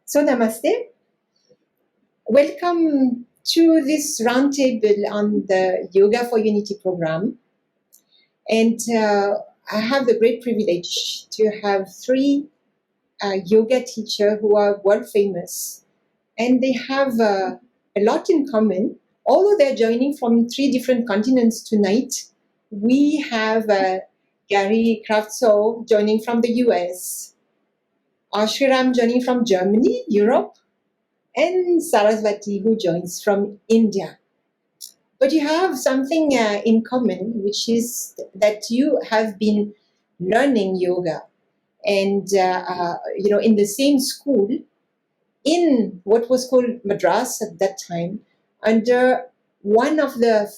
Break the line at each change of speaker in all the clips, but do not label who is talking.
So namaste. Welcome to this roundtable on the Yoga4unity program. And I have the great privilege to have three yoga teachers who are world famous. And they have a lot in common. Although they're joining from three different continents tonight, we have Gary Kraftsow joining from the US, Sriram joining from Germany, Europe, and Saraswathi who joins from India. But you have something in common, which is that you have been learning yoga and, in the same school in what was called Madras at that time, under one of the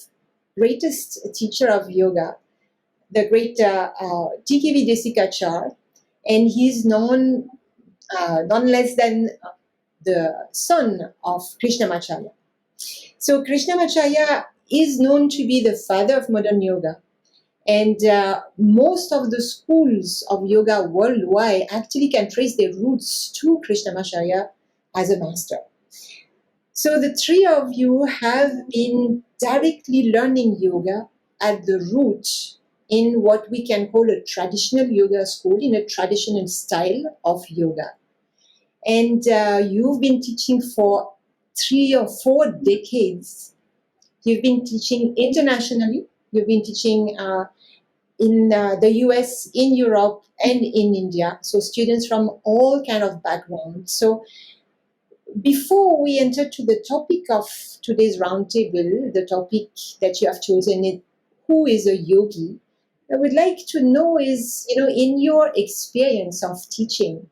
greatest teacher of yoga, the great T.K.V. Desikachar, and he's known none less than the son of Krishnamacharya. So Krishnamacharya is known to be the father of modern yoga. And most of the schools of yoga worldwide actually can trace their roots to Krishnamacharya as a master. So the three of you have been directly learning yoga at the root in what we can call a traditional yoga school, in a traditional style of yoga. And you've been teaching for 3 or 4 decades. You've been teaching internationally. You've been teaching in the US, in Europe, and in India. So students from all kind of backgrounds. So before we enter to the topic of today's roundtable, the topic that you have chosen is who is a yogi? I would like to know is, in your experience of teaching,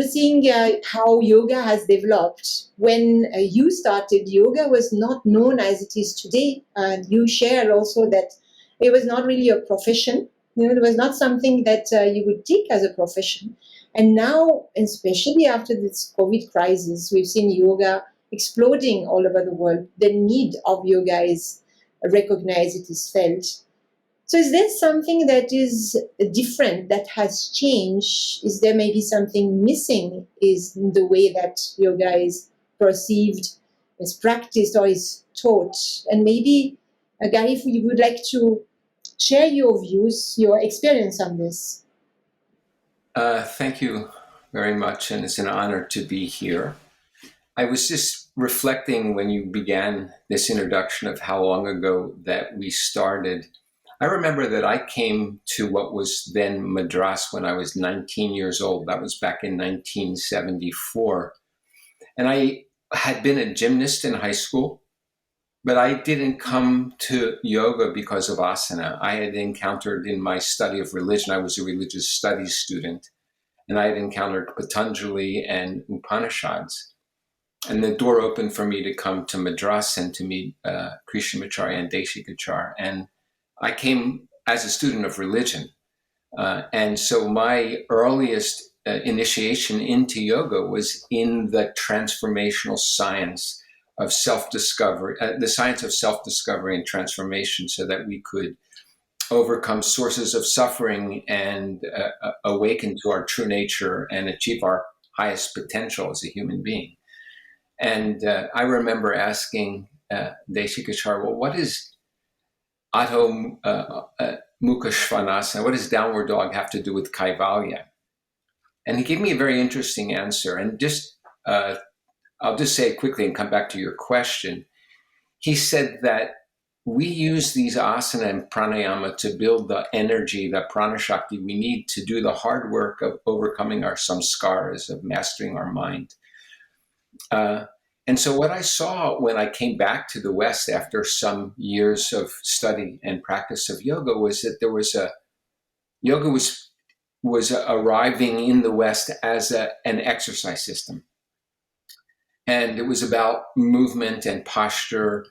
seeing how yoga has developed. When you started, yoga was not known as it is today. And you shared also that it was not really a profession. It was not something that you would take as a profession. And now, especially after this COVID crisis, we've seen yoga exploding all over the world. The need of yoga is recognized, it is felt. So is there something that is different, that has changed? Is there maybe something missing is in the way that yoga is perceived, is practiced, or is taught? And maybe, Gary, if you would like to share your views, your experience on this.
Thank you very much, and it's an honor to be here. I was just reflecting when you began this introduction of how long ago that we started. I remember that I came to what was then Madras when I was 19 years old. That was back in 1974. And I had been a gymnast in high school, but I didn't come to yoga because of asana. I had encountered in my study of religion, I was a religious studies student, and I had encountered Patanjali and Upanishads. And the door opened for me to come to Madras and to meet Krishnamacharya and Deśikācar. And I came as a student of religion. And so my earliest initiation into yoga was in the transformational science of self-discovery, the science of self-discovery and transformation, so that we could overcome sources of suffering and awaken to our true nature and achieve our highest potential as a human being. And I remember asking Deśikācar, well, what is Adho Mukha Svanasana? What does downward dog have to do with Kaivalya? And he gave me a very interesting answer. And just I'll just say it quickly and come back to your question. He said that we use these asana and pranayama to build the energy, the prana shakti we need to do the hard work of overcoming our samskaras, of mastering our mind. And so what I saw when I came back to the West after some years of study and practice of yoga was that there was yoga was arriving in the West as an exercise system. And it was about movement and posture,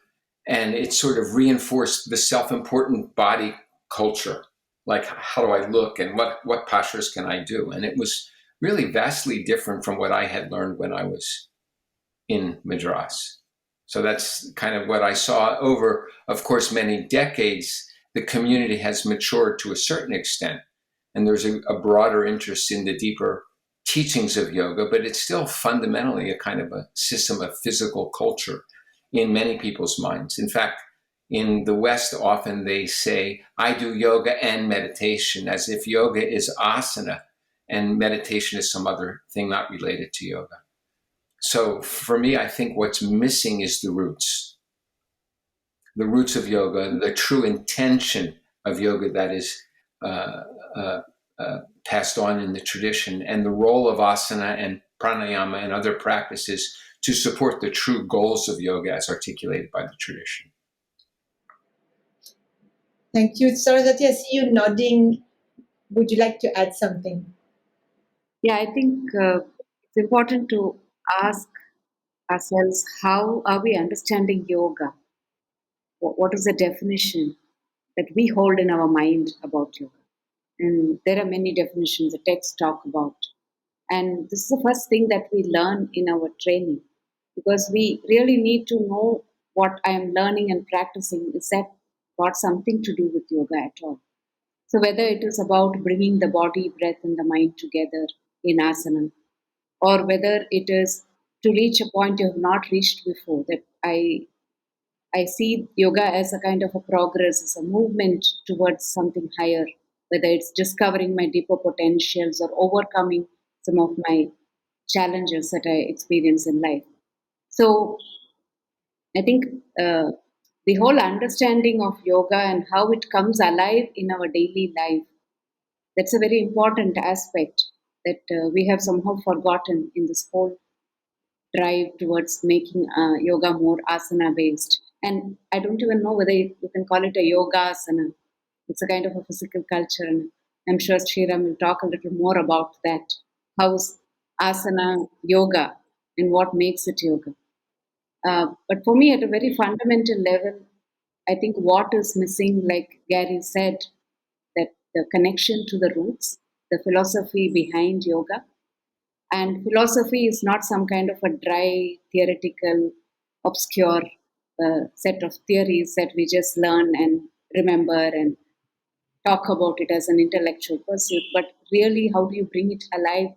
and it sort of reinforced the self-important body culture. Like, how do I look and what postures can I do? And it was really vastly different from what I had learned when I was in Madras. So that's kind of what I saw over, of course, many decades. The community has matured to a certain extent, and there's a broader interest in the deeper teachings of yoga, but it's still fundamentally a kind of a system of physical culture in many people's minds. In fact, in the West, often they say, I do yoga and meditation, as if yoga is asana and meditation is some other thing not related to yoga. So for me, I think what's missing is the roots of yoga, the true intention of yoga that is uh, uh, passed on in the tradition, and the role of asana and pranayama and other practices to support the true goals of yoga as articulated by the tradition.
Thank you, Saraswathi. I see you nodding. Would you like to add something?
Yeah, I think it's important to ask ourselves, how are we understanding yoga? What is the definition that we hold in our mind about yoga? And there are many definitions the texts talk about. And this is the first thing that we learn in our training, because we really need to know what I am learning and practicing. Is that got something to do with yoga at all? So whether it is about bringing the body, breath, and the mind together in asana, or whether it is to reach a point you have not reached before, that I see yoga as a kind of a progress, as a movement towards something higher, whether it's discovering my deeper potentials or overcoming some of my challenges that I experience in life. So I think the whole understanding of yoga and how it comes alive in our daily life, that's a very important aspect that we have somehow forgotten in this whole drive towards making yoga more asana based. And I don't even know whether you can call it a yoga asana. It's a kind of a physical culture. And I'm sure Sriram will talk a little more about that. How's asana yoga and what makes it yoga? But for me, at a very fundamental level, I think what is missing, like Gary said, that the connection to the roots, the philosophy behind yoga. And philosophy is not some kind of a dry, theoretical, obscure set of theories that we just learn and remember and talk about it as an intellectual pursuit, but really how do you bring it alive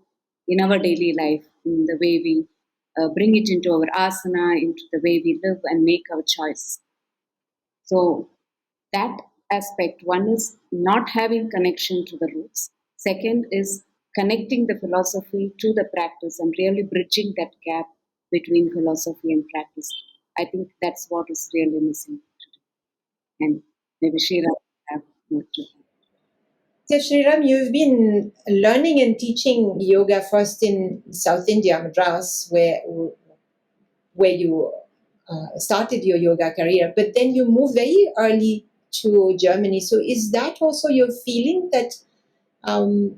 in our daily life, in the way we bring it into our asana, into the way we live and make our choice. So that aspect, one is not having connection to the roots. Second is connecting the philosophy to the practice and really bridging that gap between philosophy and practice. I think that's what is really missing today. And maybe Shira will have more to add.
So, Sriram, you've been learning and teaching yoga first in South India, Madras, where you started your yoga career, but then you moved very early to Germany. So, is that also your feeling that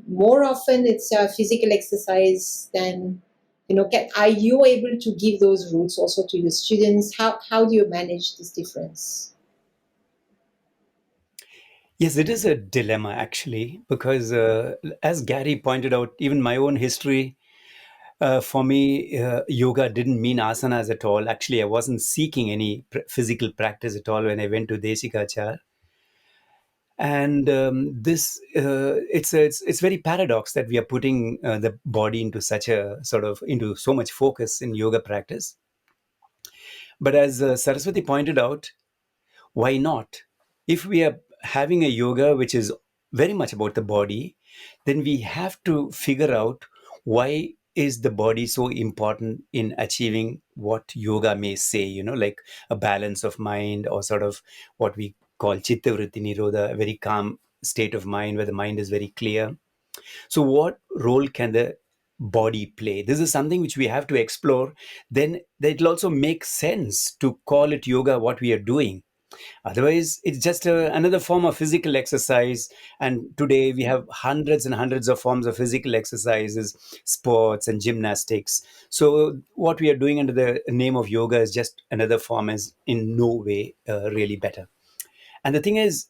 more often it's a physical exercise than are you able to give those roots also to your students? How do you manage this difference?
Yes, it is a dilemma actually, because as Gary pointed out, even my own history, for me, yoga didn't mean asanas at all. Actually, I wasn't seeking any physical practice at all when I went to Desikachar. And this it's very paradox that we are putting the body into such a sort of into so much focus in yoga practice. But as Saraswati pointed out, why not? If we are having a yoga which is very much about the body, then we have to figure out why is the body so important in achieving what yoga may say, like a balance of mind, or sort of what we call chitta vritti nirodha, a very calm state of mind where the mind is very clear. So what role can the body play? This is something which we have to explore. Then it'll also make sense to call it yoga what we are doing. Otherwise, it's just another form of physical exercise. And today we have hundreds and hundreds of forms of physical exercises, sports and gymnastics. So what we are doing under the name of yoga is just another form, is in no way really better. And the thing is,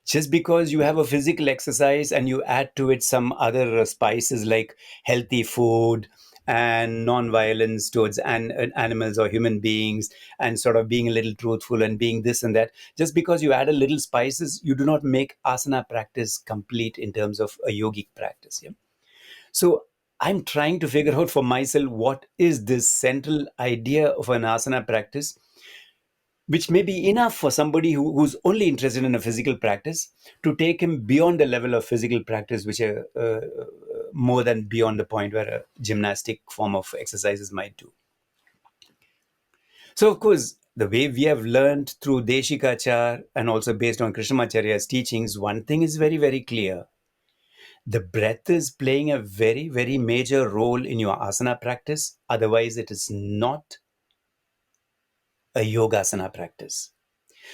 just because you have a physical exercise and you add to it some other spices like healthy food and non-violence towards animals or human beings, and sort of being a little truthful and being this and that, just because you add a little spices, you do not make asana practice complete in terms of a yogic practice. Yeah? So I'm trying to figure out for myself what is this central idea of an asana practice, which may be enough for somebody who's only interested in a physical practice to take him beyond the level of physical practice, which more than beyond the point where a gymnastic form of exercises might do. So, of course, the way we have learned through Deśikācar and also based on Krishnamacharya's teachings, one thing is very, very clear. The breath is playing a very, very major role in your asana practice. Otherwise, it is not a yogasana practice.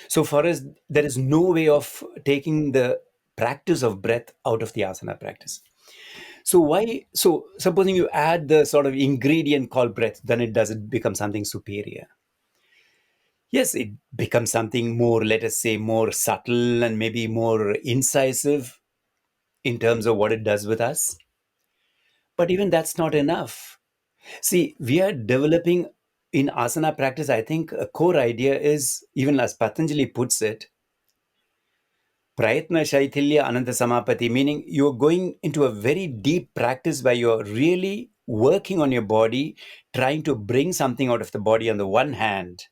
So for us, there is no way of taking the practice of breath out of the asana practice. So why? So supposing you add the sort of ingredient called breath, then it become something superior. Yes, it becomes something more, let us say, more subtle and maybe more incisive in terms of what it does with us. But even that's not enough. See, we are developing in asana practice, I think a core idea is, even as Patanjali puts it, Prayatna Shaithilya Ananta Samapati, meaning you're going into a very deep practice where you're really working on your body, trying to bring something out of the body on the one hand.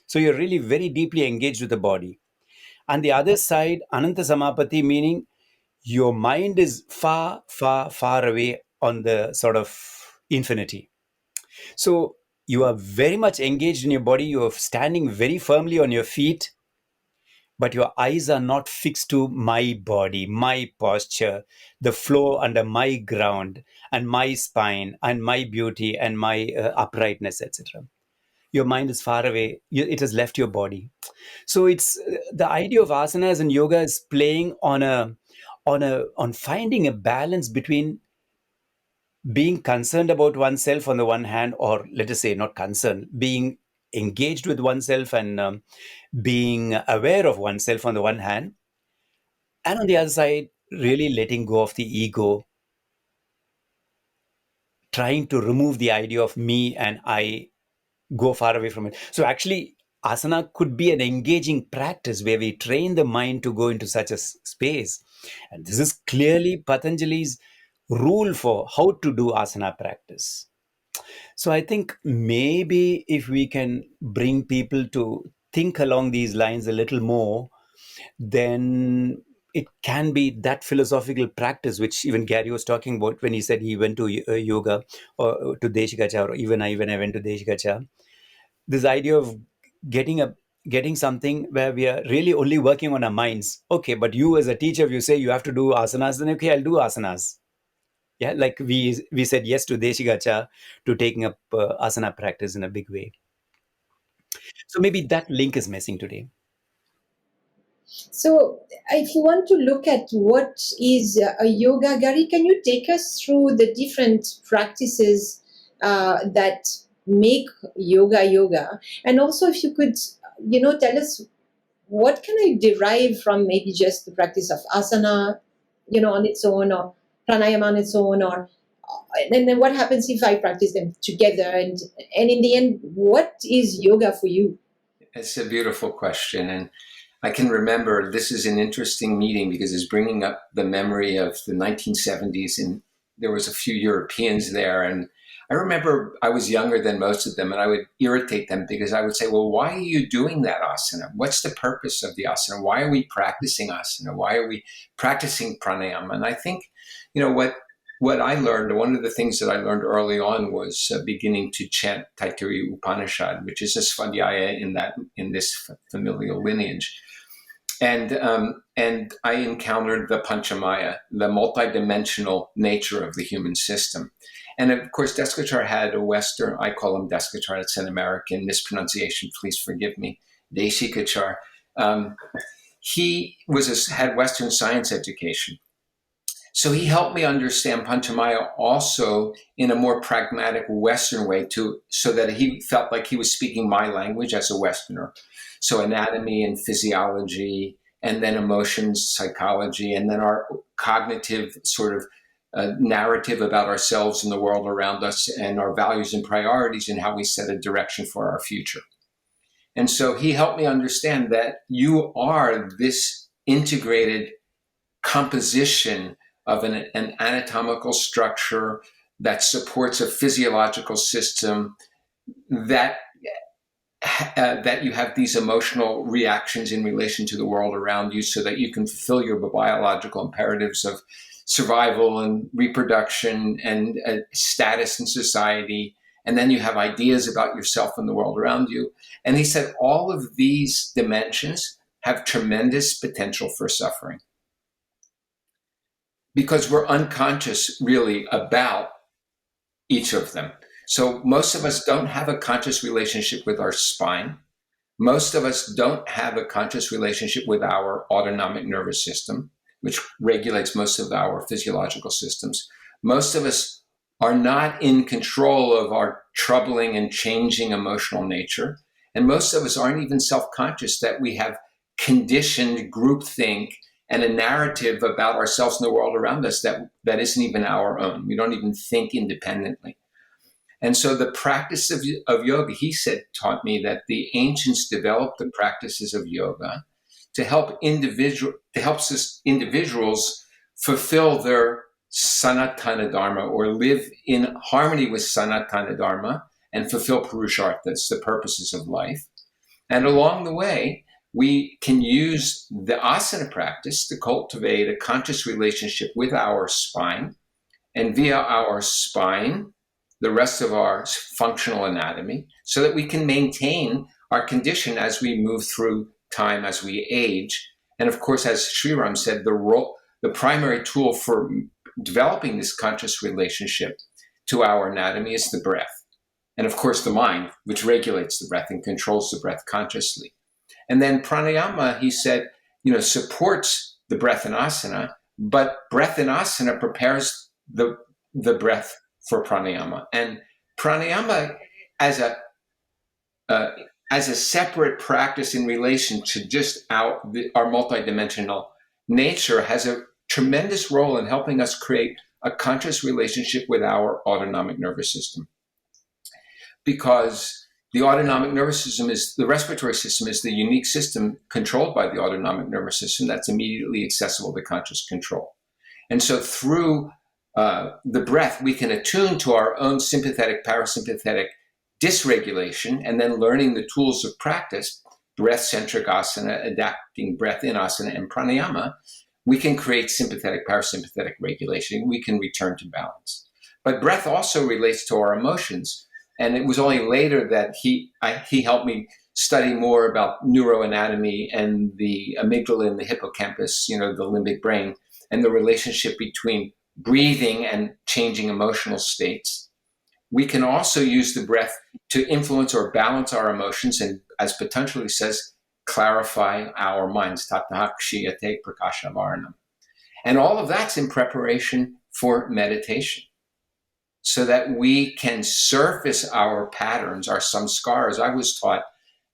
So you're really very deeply engaged with the body. On the other side, Ananta Samapati, meaning your mind is far, far, far away on the sort of infinity. So you are very much engaged in your body. You're standing very firmly on your feet, but your eyes are not fixed to my body, my posture, the floor under my ground, and my spine, and my beauty, and my uprightness, etc. Your mind is far away. It has left your body. So it's the idea of asanas and yoga is playing on finding a balance between being concerned about oneself on the one hand, or let us say not concerned, being engaged with oneself and being aware of oneself on the one hand, and on the other side, really letting go of the ego, trying to remove the idea of me and I, go far away from it. So actually, asana could be an engaging practice where we train the mind to go into such a space. And this is clearly Patanjali's rule for how to do asana practice. So I think maybe if we can bring people to think along these lines a little more, then it can be that philosophical practice which even Gary was talking about when he said he went to yoga or to Deśikācar, or even I when I went to Deśikācar. This idea of getting something where we are really only working on our minds. Okay, but you as a teacher, if you say you have to do asanas, then okay, I'll do asanas. Yeah, like we said yes to Deśikācar, to taking up asana practice in a big way. So maybe that link is missing today.
So, if you want to look at what is a yoga, Gary, can you take us through the different practices that make yoga? And also, if you could, tell us what can I derive from maybe just the practice of asana, on its own, or pranayama on its own, or and then what happens if I practice them together? And in the end, what is yoga for you?
It's a beautiful question. And I can remember this is an interesting meeting because it's bringing up the memory of the 1970s, and there was a few Europeans there. And I remember I was younger than most of them, and I would irritate them because I would say, well, why are you doing that asana? What's the purpose of the asana? Why are we practicing asana? Why are we practicing pranayama? And I think, what I learned, one of the things that I learned early on was beginning to chant Taittiriya Upanishad, which is a svadhyaya in this familial lineage. And I encountered the Panchamaya, the multidimensional nature of the human system. And of course, Desikachar had a Western, I call him Desikachar, it's an American mispronunciation, please forgive me, Deśikācar. He had Western science education. So he helped me understand Panchamaya also in a more pragmatic Western way so that he felt like he was speaking my language as a Westerner. So anatomy and physiology, and then emotions, psychology, and then our cognitive sort of narrative about ourselves and the world around us, and our values and priorities, and how we set a direction for our future. And so he helped me understand that you are this integrated composition of an anatomical structure that supports a physiological system, that that you have these emotional reactions in relation to the world around you so that you can fulfill your biological imperatives of survival and reproduction and status in society. And then you have ideas about yourself and the world around you. And he said all of these dimensions have tremendous potential for suffering because we're unconscious really about each of them. So most of us don't have a conscious relationship with our spine. Most of us don't have a conscious relationship with our autonomic nervous system, which regulates most of our physiological systems. Most of us are not in control of our troubling and changing emotional nature. And most of us aren't even self-conscious that we have conditioned groupthink and a narrative about ourselves and the world around us that isn't even our own. We don't even think independently. And so the practice of yoga, he said, taught me that the ancients developed the practices of yoga to help individuals fulfill their sanatana dharma, or live in harmony with sanatana dharma and fulfill purusharthas, the purposes of life. And along the way, we can use the asana practice to cultivate a conscious relationship with our spine, and via our spine, the rest of our functional anatomy, so that we can maintain our condition as we move through time, as we age. And of course, as Sriram said, the primary tool for developing this conscious relationship to our anatomy is the breath. And of course, the mind, which regulates the breath and controls the breath consciously. And then pranayama, he said, supports the breath in asana, but breath in asana prepares the breath for pranayama. And pranayama as a separate practice in relation to just our multidimensional nature has a tremendous role in helping us create a conscious relationship with our autonomic nervous system. Because the autonomic nervous system the respiratory system is the unique system controlled by the autonomic nervous system that's immediately accessible to conscious control. And so through the breath, we can attune to our own sympathetic, parasympathetic dysregulation, and then learning the tools of practice, breath-centric asana, adapting breath in asana, and pranayama, we can create sympathetic, parasympathetic regulation. We can return to balance. But breath also relates to our emotions. And it was only later that he helped me study more about neuroanatomy and the amygdala and the hippocampus, the limbic brain, and the relationship between breathing and changing emotional states. We can also use the breath to influence or balance our emotions and, as Patanjali says, clarify our minds. Tatah kshiyate prakashavaranam. And all of that's in preparation for meditation, so that we can surface our patterns, our samskaras. I was taught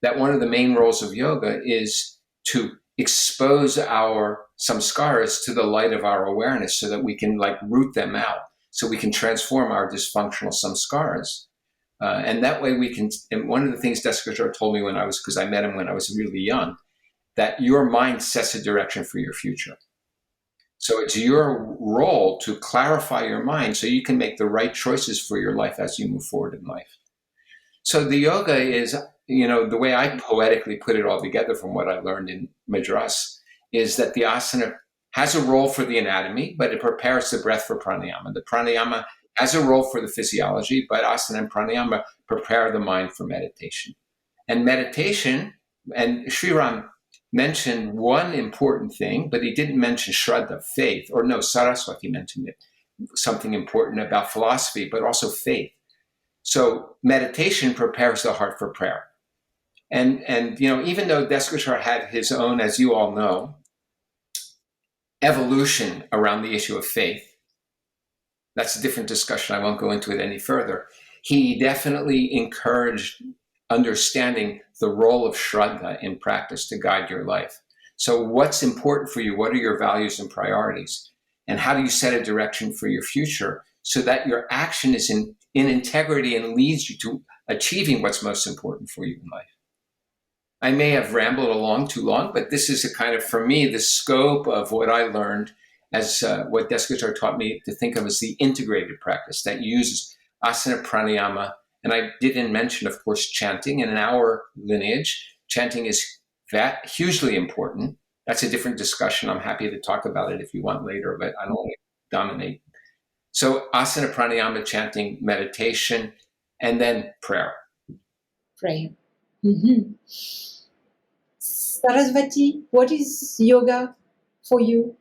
that one of the main roles of yoga is to expose our samskaras to the light of our awareness so that we can root them out, so we can transform our dysfunctional samskaras. And that way we can, and one of the things Desikachar told me because I met him when I was really young, that your mind sets a direction for your future. So it's your role to clarify your mind so you can make the right choices for your life as you move forward in life. So the yoga is, the way I poetically put it all together from what I learned in Madras, is that the asana has a role for the anatomy, but it prepares the breath for pranayama. The pranayama has a role for the physiology, but asana and pranayama prepare the mind for meditation. And meditation, and Sriram mentioned one important thing, but he didn't mention Shraddha, faith, or no, Saraswathi mentioned it, something important about philosophy, but also faith. So meditation prepares the heart for prayer. And even though Desikachar had his own, as you all know, evolution around the issue of faith, that's a different discussion. I won't go into it any further. He definitely encouraged understanding the role of Shraddha in practice to guide your life. So what's important for you? What are your values and priorities? And how do you set a direction for your future so that your action is in integrity and leads you to achieving what's most important for you in life? I may have rambled along too long, but this is a kind of, for me, the scope of what I learned as what Desikachar taught me to think of as the integrated practice that uses asana, pranayama, and I didn't mention, of course, chanting. And in our lineage, chanting is hugely important. That's a different discussion. I'm happy to talk about it if you want later, but I don't want to dominate. So asana, pranayama, chanting, meditation, and then prayer.
Prayer. Mm-hmm. Saraswati, what is yoga for you?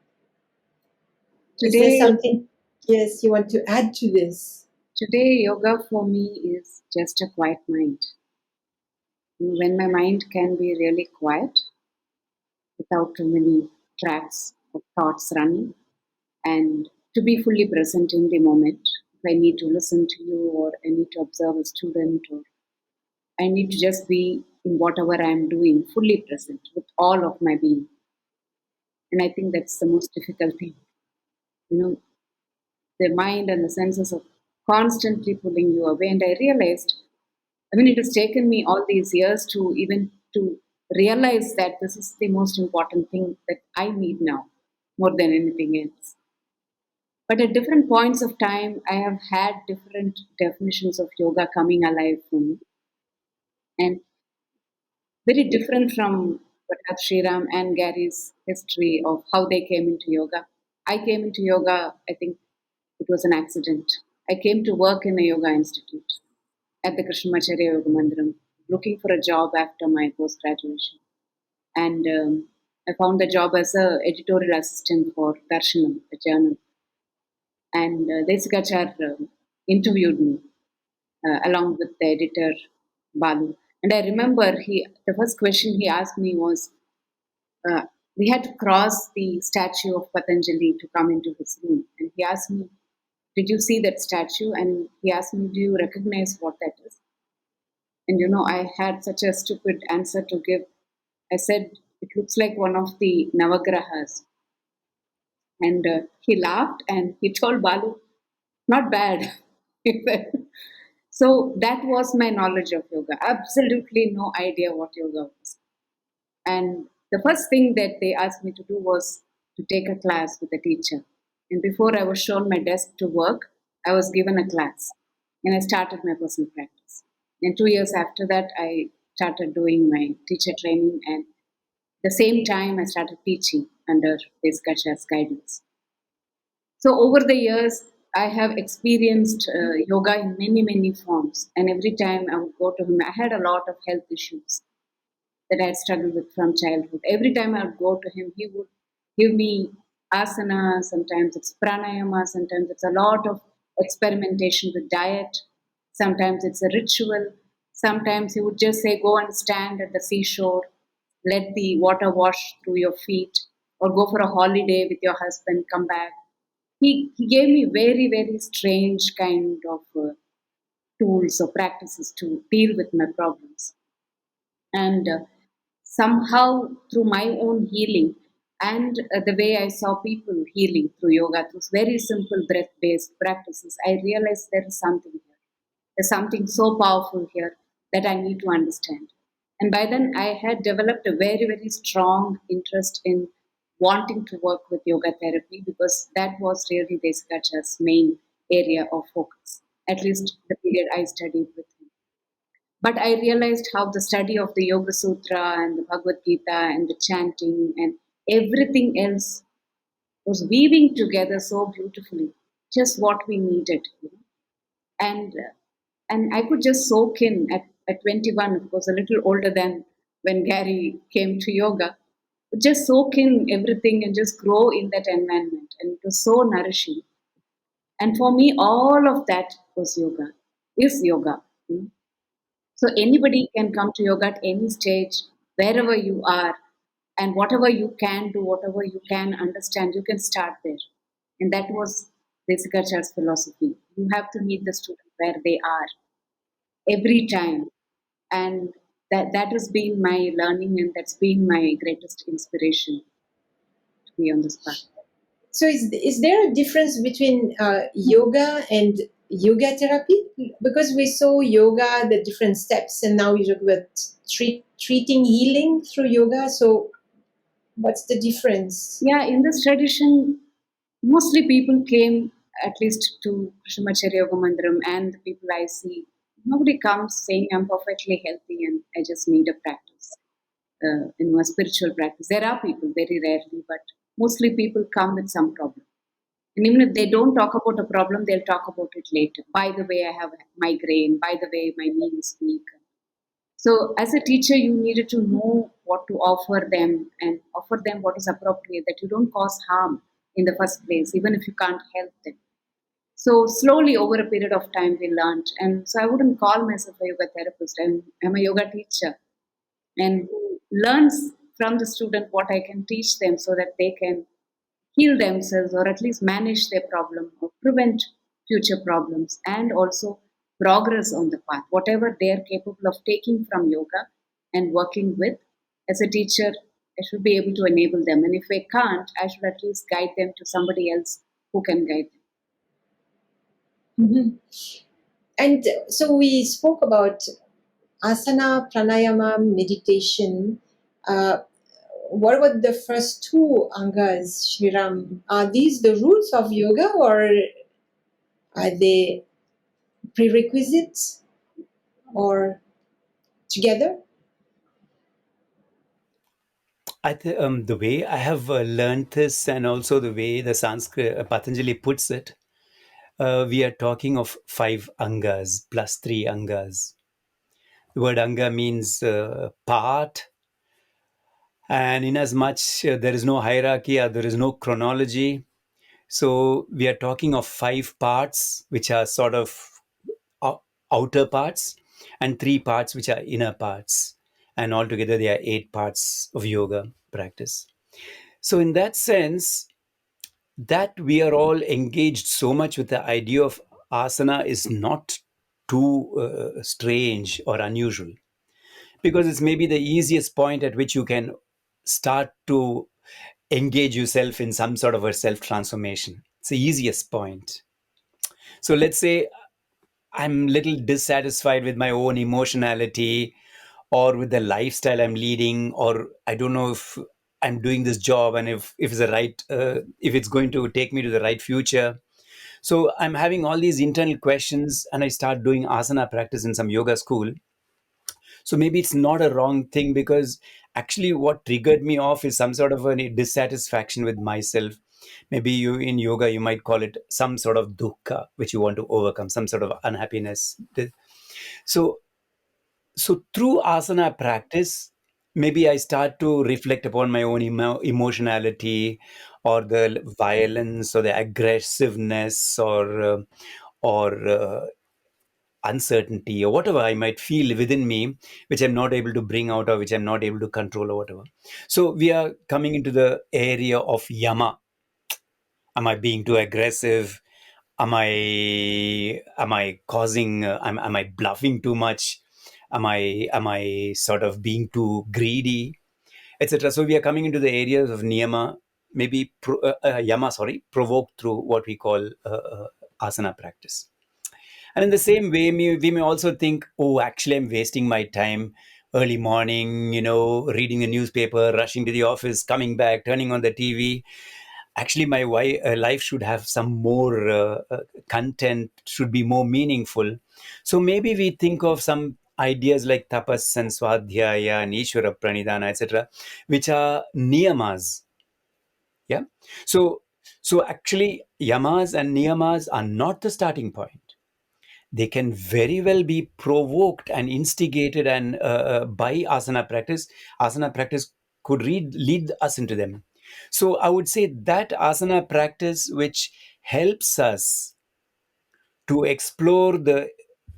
Is there
Today,
something, yes, you want to add to this?
today, yoga for me is just a quiet mind. When my mind can be really quiet, without too many tracks of thoughts running, and to be fully present in the moment. If I need to listen to you, or I need to observe a student, or I need to just be in whatever I'm doing, fully present with all of my being. And I think that's the most difficult thing. The mind and the senses are constantly pulling you away. And I realized, it has taken me all these years to realize that this is the most important thing that I need now, more than anything else. But at different points of time, I have had different definitions of yoga coming alive for me. And very different from perhaps Sriram and Gary's history of how they came into yoga. I came into yoga, I think it was an accident. I came to work in a yoga institute at the Krishnamacharya Yoga Mandiram, looking for a job after my post graduation. And I found the job as an editorial assistant for Darshanam, a journal. And Deśikācar interviewed me along with the editor Balu. And I remember the first question he asked me was, we had to cross the statue of Patanjali to come into his room. And he asked me, did you see that statue? And he asked me, do you recognize what that is? And I had such a stupid answer to give. I said, it looks like one of the Navagrahas. And he laughed and he told Balu, not bad. So that was my knowledge of yoga. Absolutely no idea what yoga was. And the first thing that they asked me to do was to take a class with a teacher. And before I was shown my desk to work, I was given a class. And I started my personal practice. And 2 years after that, I started doing my teacher training. And at the same time, I started teaching under Desikachar's guidance. So over the years, I have experienced yoga in many, many forms. And every time I would go to him, I had a lot of health issues that I had struggled with from childhood. Every time I would go to him, he would give me asana, sometimes it's pranayama, sometimes it's a lot of experimentation with diet, sometimes it's a ritual, sometimes he would just say, go and stand at the seashore, let the water wash through your feet, or go for a holiday with your husband, come back. He gave me very, very strange kind of tools or practices to deal with my problems. And somehow through my own healing and the way I saw people healing through yoga, through very simple breath-based practices, I realized there is something here. There's something so powerful here that I need to understand. And by then I had developed a very, very strong interest in wanting to work with yoga therapy, because that was really Desikachar's main area of focus, at least the period I studied with him. But I realized how the study of the Yoga Sutra and the Bhagavad Gita and the chanting and everything else was weaving together so beautifully, just what we needed. And I could just soak in at 21, of course, a little older than when Gary came to yoga, just soak in everything and just grow in that environment. And it was so nourishing. And for me, all of that was yoga, is yoga. So anybody can come to yoga at any stage, wherever you are, and whatever you can do, whatever you can understand, you can start there. And that was Desikachar's philosophy. You have to meet the student where they are every time. And that has been my learning, and that's been my greatest inspiration to be on this path.
So is there a difference between yoga and yoga therapy? Because we saw yoga, the different steps, and now you talk about treating healing through yoga. So what's the difference?
Yeah, in this tradition, Mostly people came at least to Krishnamacharya Yoga Mandiram, and the people I see, nobody comes saying I'm perfectly healthy and I just need a practice, a spiritual practice. There are people, very rarely, but mostly people come with some problem. And even if they don't talk about a problem, they'll talk about it later. By the way, I have migraine. By the way, my knee is weak. So, as a teacher, you needed to know what to offer them and offer them what is appropriate, that you don't cause harm in the first place, even if you can't help them. So, slowly over a period of time, we learned. And so, I wouldn't call myself a yoga therapist, I'm a yoga teacher and who learns from the student what I can teach them so that they can heal themselves or at least manage their problem or prevent future problems and also progress on the path, whatever they are capable of taking from yoga and working with. As a teacher, I should be able to enable them. And if I can't, I should at least guide them to somebody else who can guide them.
Mhm. And so we spoke about asana, pranayama, meditation. Uh, what about the first two angas, Sriram? Are these the roots of yoga or are they prerequisites or together?
The way I have learned this, and also the way the Sanskrit Patanjali puts it, we are talking of 5 angas plus 3 angas. The word anga means part, and in as much there is no hierarchy or there is no chronology, so we are talking of 5 parts which are sort of outer parts, and 3 parts which are inner parts, and altogether there are 8 parts of yoga practice. So in that sense, that we are all engaged so much with the idea of asana is not too strange or unusual, because it's maybe the easiest point at which you can start to engage yourself in some sort of a self transformation. It's the easiest point. So let's say I'm little dissatisfied with my own emotionality or with the lifestyle I'm leading, or I don't know if I'm doing this job and if it's the right if it's going to take me to the right future. So I'm having all these internal questions, and I start doing asana practice in some yoga school. So maybe it's not a wrong thing, because actually what triggered me off is some sort of a dissatisfaction with myself. Maybe you in yoga you might call it some sort of dukkha which you want to overcome, some sort of unhappiness. So through asana practice, maybe I start to reflect upon my own emotionality, or the violence or the aggressiveness, or uncertainty, or whatever I might feel within me, which I'm not able to bring out, or which I'm not able to control, or whatever. So we are coming into the area of yama. Am I being too aggressive? Am I causing? Am I bluffing too much? Am I sort of being too greedy, etc.? So we are coming into the areas of niyama, maybe yama, sorry, provoked through what we call asana practice. And in the same way, we may also think, oh, actually, I'm wasting my time early morning, reading the newspaper, rushing to the office, coming back, turning on the TV. Actually, my life should have some more content, should be more meaningful. So maybe we think of some ideas like tapas and swadhyaya and ishvara pranidhana, etc., which are niyamas. Yeah. So, so actually, yamas and niyamas are not the starting point. They can very well be provoked and instigated, and by asana practice. Asana practice could lead us into them. So I would say that asana practice which helps us to explore the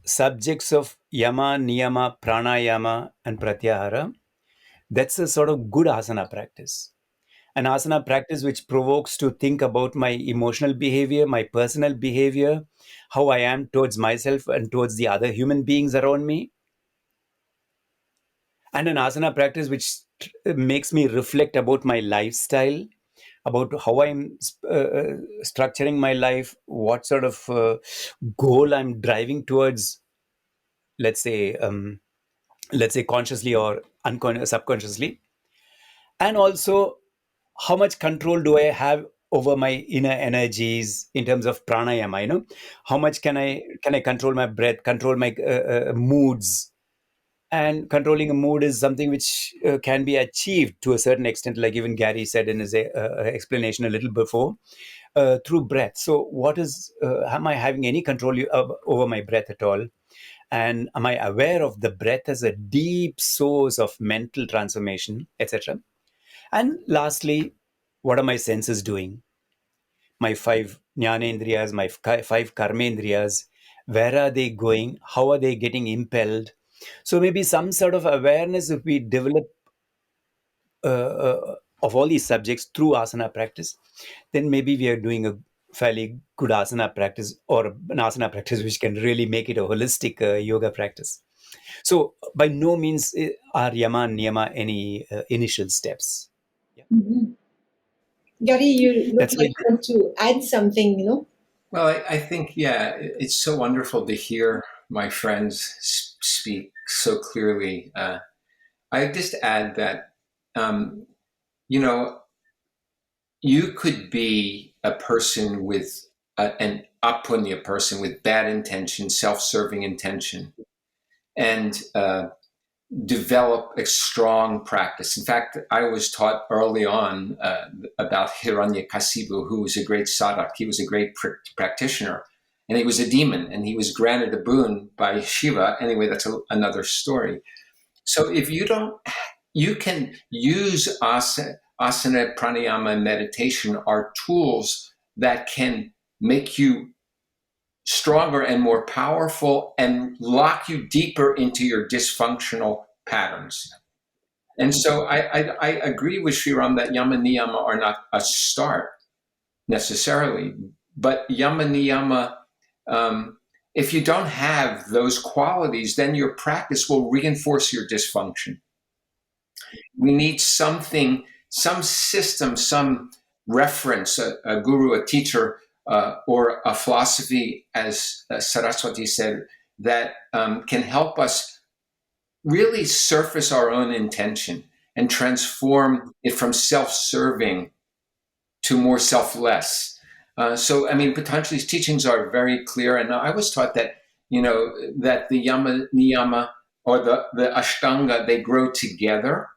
subjects of yama, niyama, pranayama, and pratyahara, that's a sort of good asana practice. An asana practice which provokes to think about my emotional behavior, my personal behavior, how I am towards myself and towards the other human beings around me. And an asana practice which makes me reflect about my lifestyle, about how I'm structuring my life, what sort of goal I'm driving towards, let's say, consciously or subconsciously. And also, how much control do I have over my inner energies in terms of pranayama. How much can I control my breath, control my moods. And controlling a mood is something which can be achieved to a certain extent, like even Gary said in his explanation a little before, through breath. So am I having any control over my breath at all? And am I aware of the breath as a deep source of mental transformation, etc.? And lastly, what are my senses doing? My five jnanendriyas, my five karmendriyas, where are they going? How are they getting impelled? So maybe some sort of awareness, if we develop of all these subjects through asana practice, then maybe we are doing a fairly good asana practice, or an asana practice which can really make it a holistic yoga practice. So by no means are yama and niyama any initial steps. Yeah.
Mhm. Gary, you look
That's
like
my
you want to add something,
Well, I think, yeah, it's so wonderful to hear my friends speak so clearly. I just add that, um, you know, you could be a person with an apunya person with bad intention, self-serving intention, and develop a strong practice. In fact, I was taught early on about Hiranyakasipu, who was a great sadhak. He was a great practitioner, and he was a demon, and he was granted a boon by Shiva. Anyway, that's another story. So if you don't, you can use asana, pranayama, and meditation are tools that can make you stronger and more powerful and lock you deeper into your dysfunctional patterns. And so I agree with Sriram that yama niyama are not a start necessarily, but yama niyama, if you don't have those qualities, then your practice will reinforce your dysfunction. We need something, some system, some reference, a guru, a teacher, or a philosophy, as Saraswati said, that can help us really surface our own intention and transform it from self-serving to more selfless. So, I mean, Patanjali's teachings are very clear, and I was taught that, that the yama, niyama, or the ashtanga, they grow together.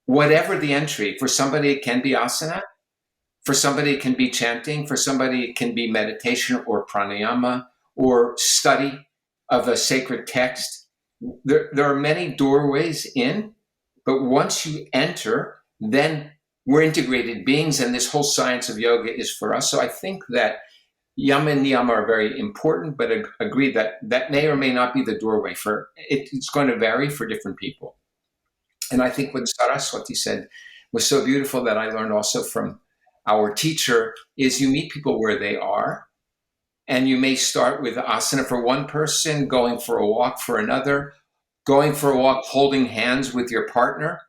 Whatever the entry, for somebody it can be asana, for somebody it can be chanting, for somebody it can be meditation or pranayama or study of a sacred text. There are many doorways in, but once you enter, then we're integrated beings, and this whole science of yoga is for us. So I think that yama and niyama are very important, but agree that that may or may not be the doorway for it. It's going to vary for different people. And I think what Saraswati said was so beautiful that I learned also from our teacher is you meet people where they are, and you may start with asana for one person, going for a walk for another, going for a walk, holding hands with your partner.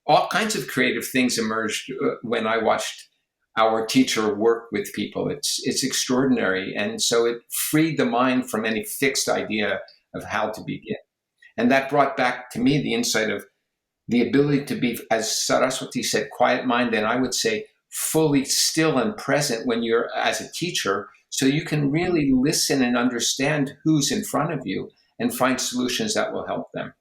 All kinds of creative things emerged when I watched our teacher work with people. It's extraordinary. And so it freed the mind from any fixed idea of how to begin. And that brought back to me the insight of the ability to be, as Saraswati said, quiet mind, and I would say fully still and present when you're as a teacher, so you can really listen and understand who's in front of you and find solutions that will help them.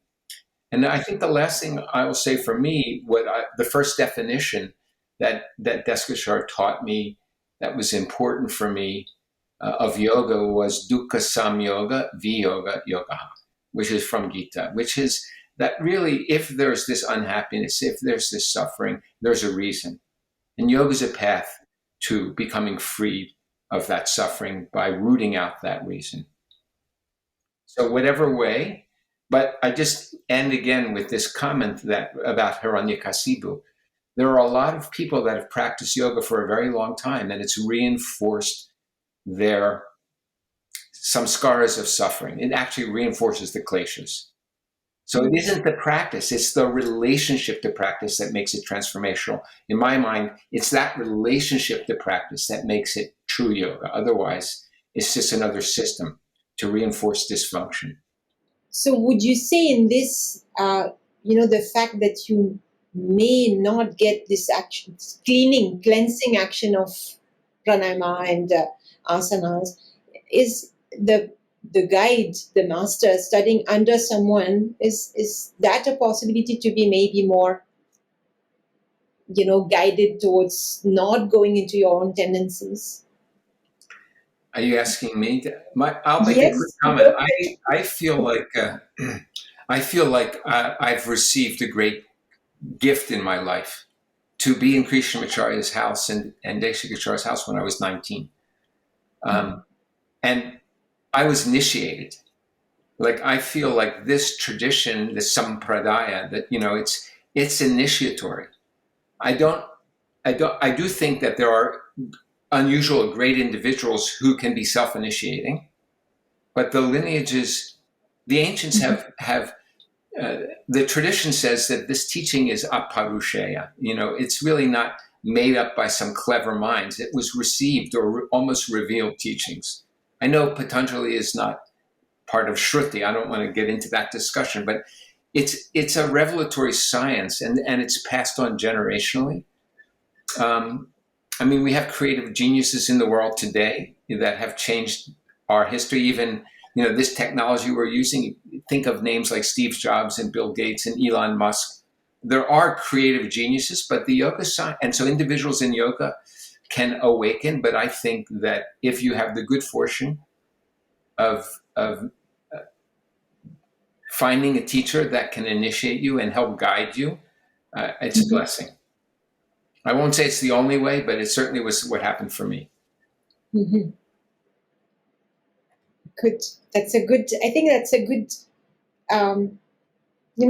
And I think the last thing I will say for me, the first definition that Desikachar taught me that was important for me of yoga was dukkha samyoga viyoga yoga, which is from Gita, which is that really if there's this unhappiness, if there's this suffering, there's a reason. And yoga is a path to becoming free of that suffering by rooting out that reason. So whatever way, but I just end again with this comment about Hiranyakasipu. There are a lot of people that have practiced yoga for a very long time, and it's reinforced their samskaras of suffering. It actually reinforces the kleshas. So it isn't the practice, it's the relationship to practice that makes it transformational. In my mind, it's that relationship to practice that makes it true yoga. Otherwise, it's just another system to reinforce dysfunction.
So would you say in this, the fact that you may not get this action, cleansing action of pranayama and asanas, is the guide, the master studying under someone, is that a possibility to be maybe more, guided towards not going into your own tendencies?
Are you asking me? I'll make a quick
Yes.
comment. I feel like I've received a great gift in my life to be in Krishnamacharya's house and Desikachar's house when I was 19. And I was initiated. Like, I feel like this tradition, this sampradaya, that, it's initiatory. I do think that there are unusual, great individuals who can be self-initiating, but the lineages, the ancients have the tradition says that this teaching is aparusheya. It's really not made up by some clever minds. It was received or almost revealed teachings. I know Patanjali is not part of Shruti. I don't want to get into that discussion, but it's a revelatory science, and it's passed on generationally. We have creative geniuses in the world today that have changed our history. Even, this technology we're using, think of names like Steve Jobs and Bill Gates and Elon Musk. There are creative geniuses, but the yoga science, and so individuals in yoga can awaken. But I think that if you have the good fortune of finding a teacher that can initiate you and help guide you, it's a blessing. I won't say it's the only way, but it certainly was what happened for me.
Mm-hmm. Good. I think that's a good,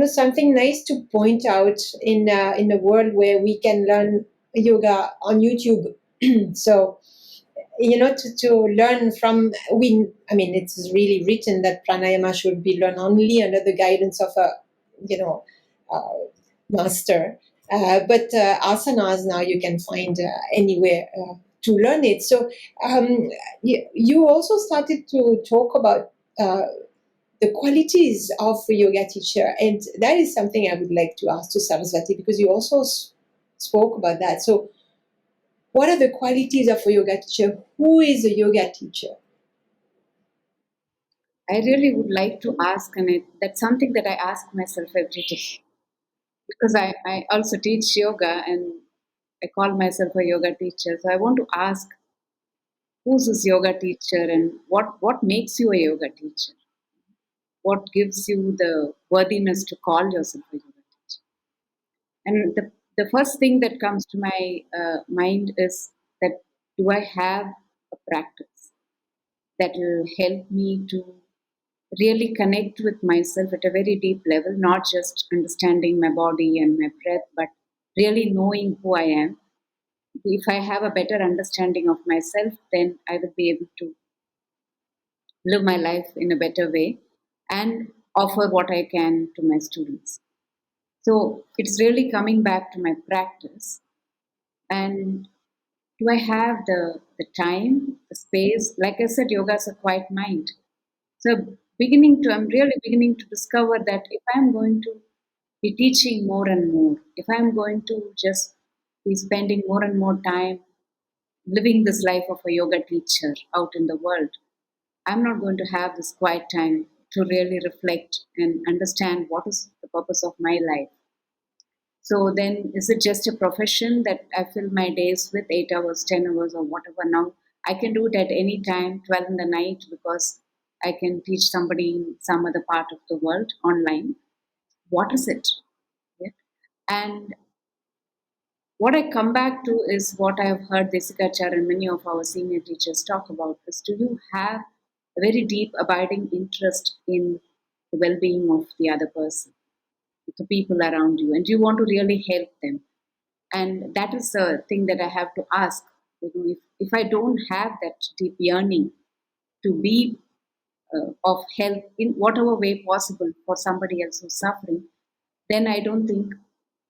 something nice to point out in a world where we can learn yoga on YouTube. So, to learn from, it's really written that pranayama should be learned only under the guidance of a, master. But asanas now you can find anywhere to learn it. So you also started to talk about the qualities of a yoga teacher, and that is something I would like to ask to Saraswati, because you also spoke about that. So what are the qualities of a yoga teacher? Who is a yoga teacher?
I really would like to ask, and that's something that I ask myself every day. Because I also teach yoga and I call myself a yoga teacher. So I want to ask, who's this yoga teacher and what makes you a yoga teacher? What gives you the worthiness to call yourself a yoga teacher? And the first thing that comes to my mind is that, do I have a practice that will help me to really connect with myself at a very deep level, not just understanding my body and my breath, but really knowing who I am. If I have a better understanding of myself, then I will be able to live my life in a better way and offer what I can to my students. So it's really coming back to my practice. And do I have the time, the space? Like I said, yoga is a quiet mind. So I'm really beginning to discover that if I'm going to be teaching more and more, if I'm going to just be spending more and more time living this life of a yoga teacher out in the world, I'm not going to have this quiet time to really reflect and understand what is the purpose of my life. So then, is it just a profession that I fill my days with 8 hours, 10 hours, or whatever? Now, I can do it at any time, 12 in the night, because I can teach somebody in some other part of the world online. What is it? Yeah. And what I come back to is what I have heard Desikachar and many of our senior teachers talk about is, do you have a very deep, abiding interest in the well being of the other person, the people around you, and do you want to really help them? And that is a thing that I have to ask. If I don't have that deep yearning to be of help in whatever way possible for somebody else who's suffering, then I don't think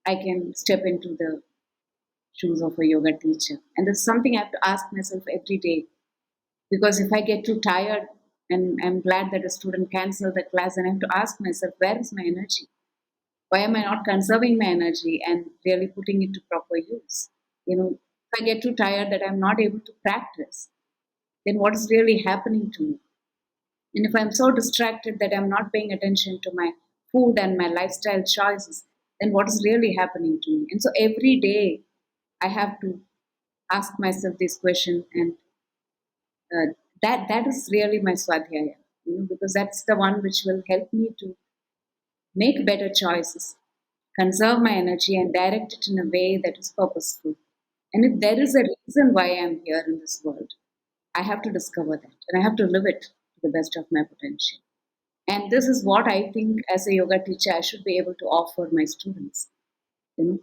I can step into the shoes of a yoga teacher. And this is something I have to ask myself every day. Because if I get too tired and I'm glad that a student cancels the class, and I have to ask myself, where is my energy? Why am I not conserving my energy and really putting it to proper use? If I get too tired that I'm not able to practice, then what is really happening to me? And if I'm so distracted that I'm not paying attention to my food and my lifestyle choices, then what is really happening to me? And so every day I have to ask myself this question, and that is really my swadhyaya, because that's the one which will help me to make better choices, conserve my energy, and direct it in a way that is purposeful. And if there is a reason why I'm here in this world, I have to discover that and I have to live it to the best of my potential. And this is what I think as a yoga teacher I should be able to offer my students. You know,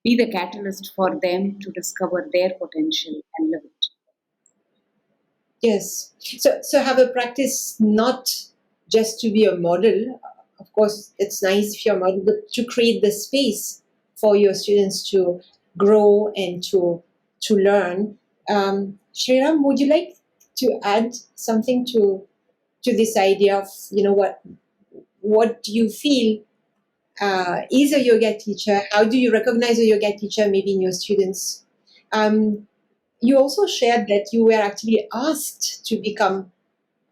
be the catalyst for them to discover their potential and live it.
Yes. So have a practice not just to be a model. Of course, it's nice if you're a model, but to create the space for your students to grow and to learn. Sriram, would you like to add something to this idea of what do you feel is a yoga teacher? How do you recognize a yoga teacher maybe in your students? You also shared that you were actually asked to become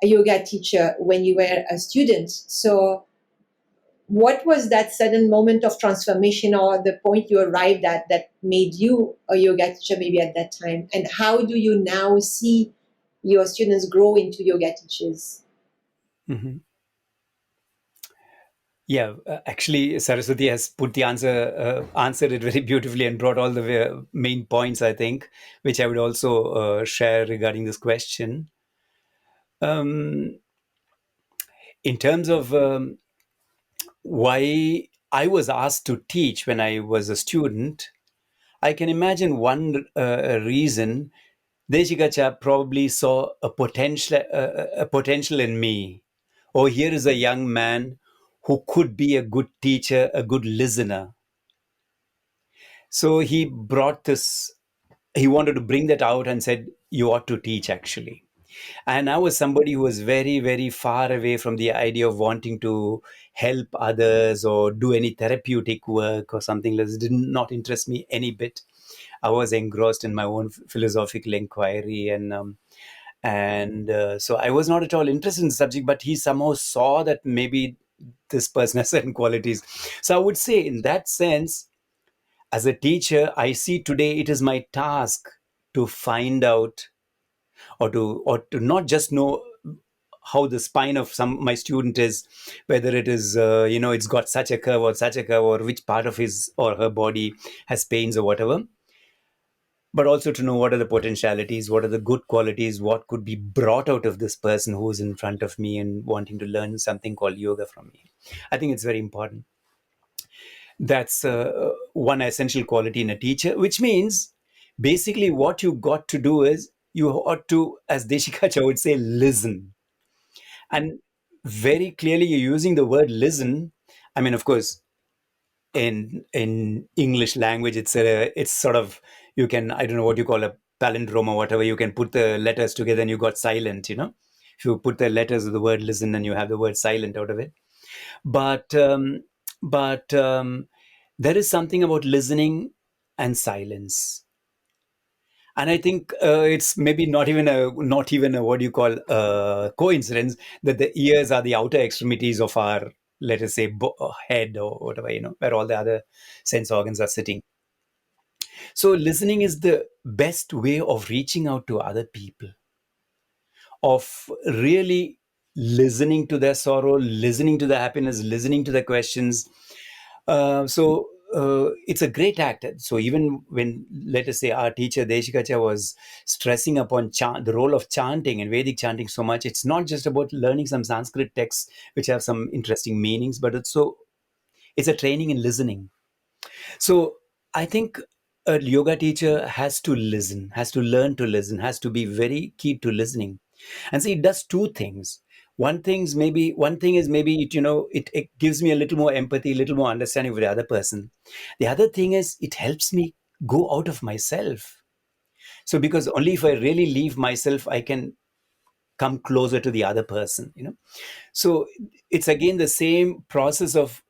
a yoga teacher when you were a student. So, what was that sudden moment of transformation or the point you arrived at that made you a yoga teacher maybe at that time? And how do you now see your students grow into yoga teachers?
Mhm. Yeah, actually, Saraswati has put the answered it very beautifully and brought all the main points, I think, which I would also share regarding this question. Um, in terms of why I was asked to teach when I was a student, I can imagine one reason. Deśikācar probably saw a potential in me. Oh, here is a young man who could be a good teacher, a good listener. So he brought this, he wanted to bring that out and said, you ought to teach actually. And I was somebody who was very, very far away from the idea of wanting to help others or do any therapeutic work or something like this. Did not interest me any bit. I was engrossed in my own philosophical inquiry, and so I was not at all interested in the subject. But he somehow saw that maybe this person has certain qualities. So I would say, in that sense, as a teacher, I see today it is my task to find out or to not just know how the spine of some my student is, whether it is it's got such a curve or such a curve, or which part of his or her body has pains or whatever, but also to know what are the potentialities, what are the good qualities, what could be brought out of this person who is in front of me and wanting to learn something called yoga from me. I think it's very important. That's one essential quality in a teacher, which means basically what you got to do is you ought to, as Deśikācar would say, listen. And very clearly you're using the word listen. I mean, of course, in English language, it's sort of, you can, I don't know what you call a palindrome or whatever, you can put the letters together and you got silent, If you put the letters of the word listen and you have the word silent out of it. But there is something about listening and silence. And I think it's maybe not even a what you call coincidence that the ears are the outer extremities of our, let us say, head or whatever, where all the other sense organs are sitting. So listening is the best way of reaching out to other people, of really listening to their sorrow, listening to their happiness, listening to their questions. So it's a great act. So even when, let us say, our teacher Deśikācar was stressing upon the role of chanting and Vedic chanting so much, it's not just about learning some Sanskrit texts which have some interesting meanings, but it's a training in listening. So I think a yoga teacher has to listen, has to learn to listen, has to be very key to listening. And see, it does two things. One thing is maybe it gives me a little more empathy, a little more understanding of the other person. The other thing is it helps me go out of myself. So because only if I really leave myself, I can come closer to the other person. So it's again the same process of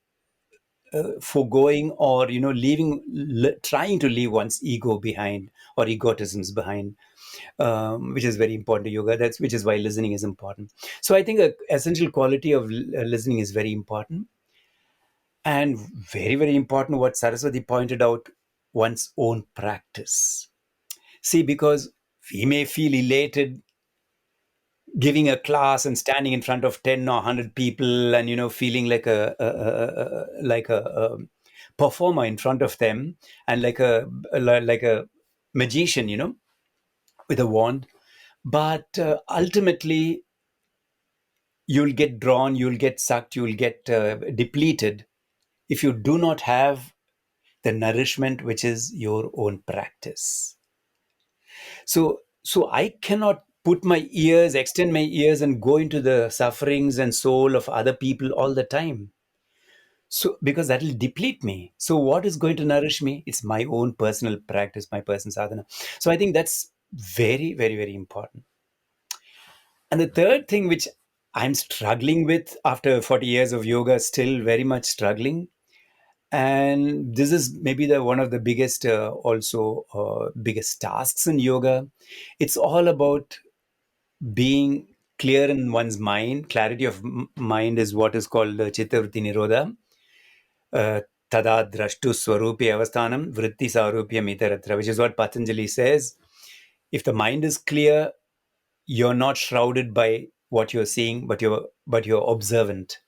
foregoing or leaving, trying to leave one's ego behind or egotisms behind, which is very important to yoga. Which is why listening is important. So I think a essential quality of listening is very important, and very, very important what Saraswati pointed out, one's own practice. See, because we may feel elated giving a class and standing in front of 10 or 100 people and feeling like a performer in front of them, and like a magician, with a wand. But ultimately you'll get drawn, you'll get sucked, you'll get depleted if you do not have the nourishment which is your own practice. So I cannot extend my ears and go into the sufferings and soul of other people all the time. So because that will deplete me. So what is going to nourish me? It's my own personal practice, my personal sadhana. So I think that's very, very, very important. And the third thing which I'm struggling with after 40 years of yoga, still very much struggling. And this is maybe one of the biggest, biggest tasks in yoga. It's all about being clear in one's mind. Clarity of mind is what is called chittavritti nirodha. Tada drashtu swarupi avasthanam vritti sarupyam itaratra, which is what Patanjali says. If the mind is clear, you're not shrouded by what you're seeing, but you're observant.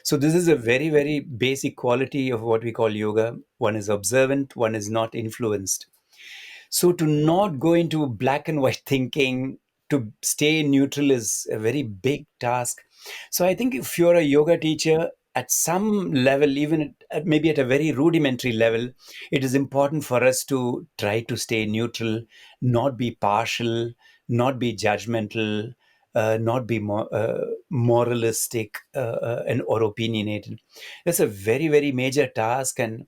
So this is a very, very basic quality of what we call yoga. One is observant, one is not influenced. So to not go into black and white thinking, to stay neutral is a very big task. So I think if you're a yoga teacher, at some level, even maybe at a very rudimentary level, it is important for us to try to stay neutral, not be partial, not be judgmental, not be moralistic or opinionated. That's a very, very major task, and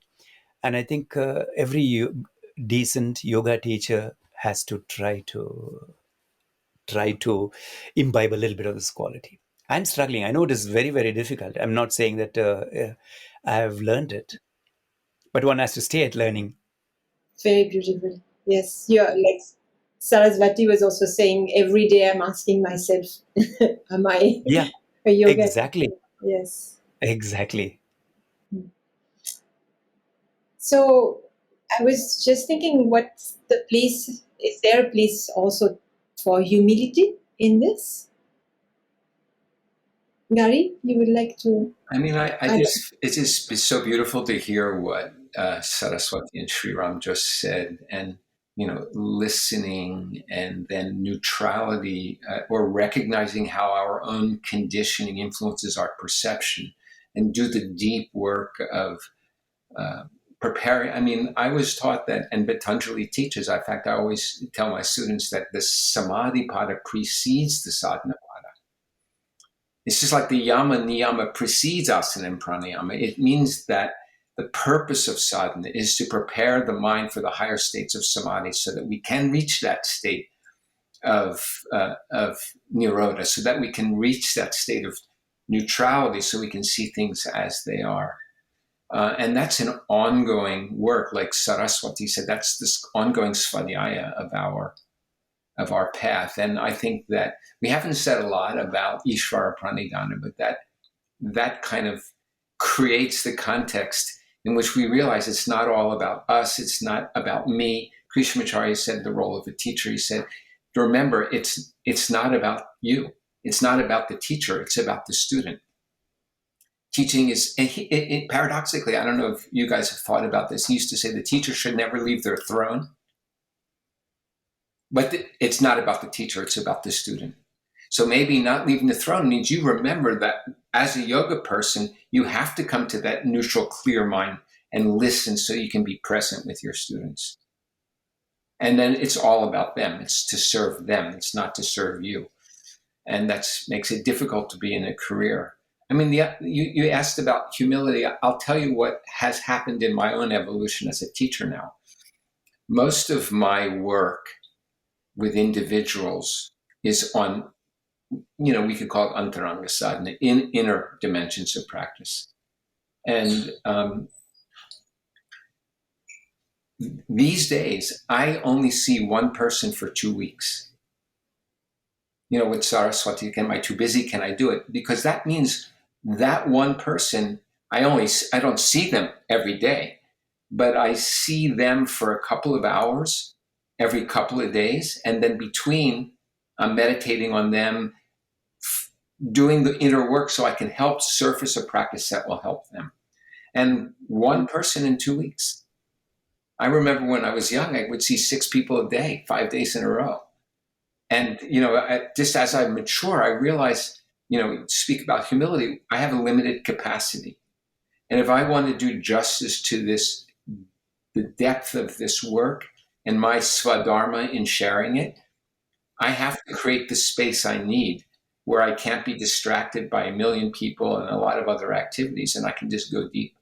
I think every decent yoga teacher has to try to imbibe a little bit of this quality. I'm struggling. I know it is very, very difficult. I'm not saying that I have learned it, but one has to stay at learning.
Very beautiful. Yes, you're like Saraswati was also saying, every day I'm asking myself, am I
Yeah,
a yoga?
exactly.
Yes.
Exactly.
So I was just thinking, what's the place? Is there a place also for humility in this? Gary, you would like to?
I mean, it is it's so beautiful to hear what Saraswati and Sriram just said, and listening, and then neutrality, or recognizing how our own conditioning influences our perception, and do the deep work of preparing. I mean, I was taught that, and Patanjali teaches. In fact, I always tell my students that the samadhi pada precedes the sadhana pada. It's just like the yama niyama precedes asana and pranayama. It means that the purpose of sadhana is to prepare the mind for the higher states of samadhi, so that we can reach that state of nirodha, so that we can reach that state of neutrality, so we can see things as they are. And that's an ongoing work, like Saraswati said. That's this ongoing svadhyaya of our path. And I think that we haven't said a lot about Ishvara Pranidhana, but that kind of creates the context in which we realize it's not all about us. It's not about me. Krishnamacharya said the role of a teacher. He said, remember, it's not about you. It's not about the teacher. It's about the student. Teaching is, paradoxically, I don't know if you guys have thought about this. He used to say the teacher should never leave their throne. But it's not about the teacher, it's about the student. So maybe not leaving the throne means you remember that as a yoga person, you have to come to that neutral, clear mind and listen, so you can be present with your students. And then it's all about them. It's to serve them. It's not to serve you. And that makes it difficult to be in a career. I mean, you asked about humility. I'll tell you what has happened in my own evolution as a teacher now. Most of my work with individuals is on, we could call it antaranga sadhana, in inner dimensions of practice. And these days, I only see one person for 2 weeks. With Saraswati, am I too busy? Can I do it? Because that means that one person, I don't see them every day, but I see them for a couple of hours every couple of days. And then between, I'm meditating on them, doing the inner work so I can help surface a practice that will help them. And one person in 2 weeks. I remember when I was young, I would see 6 people a day, 5 days in a row. And, just as I mature, I realize, speak about humility, I have a limited capacity. And if I want to do justice to the depth of this work and my swadharma in sharing it, I have to create the space I need where I can't be distracted by a million people and a lot of other activities, and I can just go deep.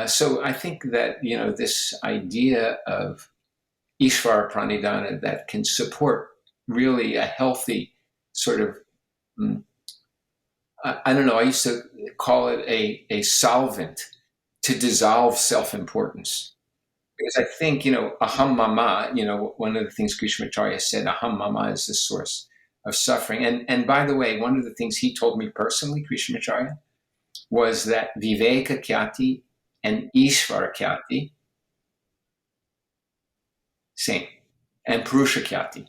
So I think that, this idea of Ishvara Pranidhana that can support really a healthy sort of, I don't know, I used to call it a solvent to dissolve self-importance. Because I think, aham mama, one of the things Krishnamacharya said, aham mama is the source of suffering. And by the way, one of the things he told me personally, Krishnamacharya, was that viveka kyati and ishvara kyati, same, and purusha kyati.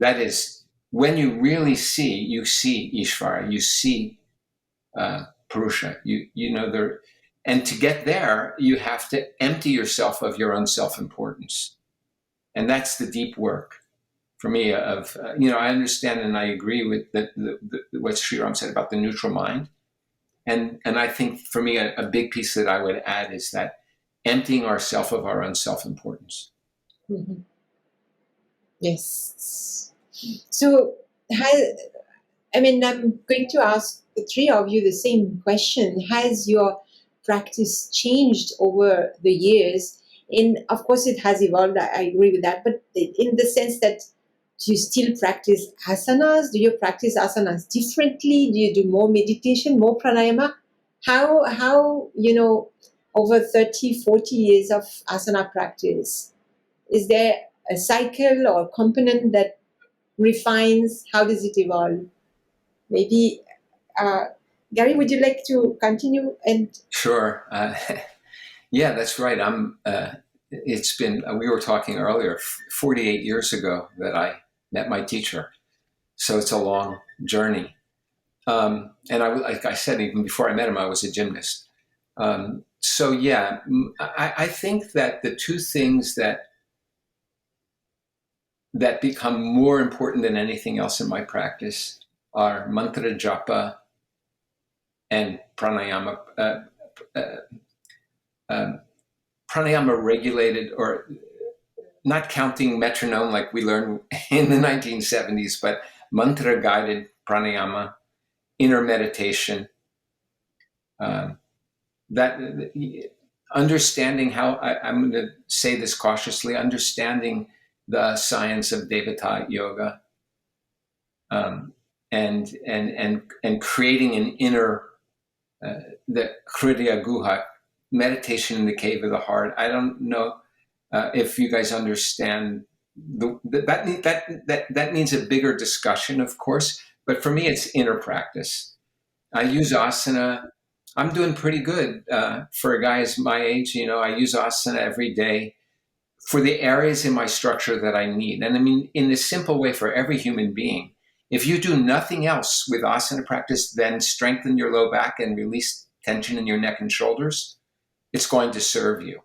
That is, when you really see, you see ishvara, you see purusha, and to get there, you have to empty yourself of your own self-importance. And that's the deep work for me of, I understand and I agree with what Sriram said about the neutral mind. And I think for me, a big piece that I would add is that emptying ourselves of our own self-importance.
Mm-hmm. Yes. So, I'm going to ask the three of you the same question. Has your practice changed over the years? And of course, it has evolved. I agree with that. But in the sense that, do you still practice asanas? Do you practice asanas differently? Do you do more meditation, more pranayama? How over 30, 40 years of asana practice, is there a cycle or component that refines? How does it evolve? Maybe, Gary, would you like to continue? And
Sure. Yeah, that's right. It's been, we were talking earlier, 48 years ago that I met my teacher. So it's a long journey. And like I said, even before I met him, I was a gymnast. So yeah, I think that the two things that become more important than anything else in my practice are mantra japa and pranayama. Pranayama regulated, or not counting metronome like we learned in the 1970s, but mantra guided pranayama, inner meditation. That understanding how, I'm going to say this cautiously, understanding the science of Devata yoga, and creating an inner, the Hridaya Guha, meditation in the cave of the heart. I don't know if you guys understand that needs a bigger discussion, of course. But for me, it's inner practice. I use asana. I'm doing pretty good for guys my age. I use asana every day for the areas in my structure that I need. And I mean, in a simple way for every human being, if you do nothing else with asana practice, then strengthen your low back and release tension in your neck and shoulders, it's going to serve you.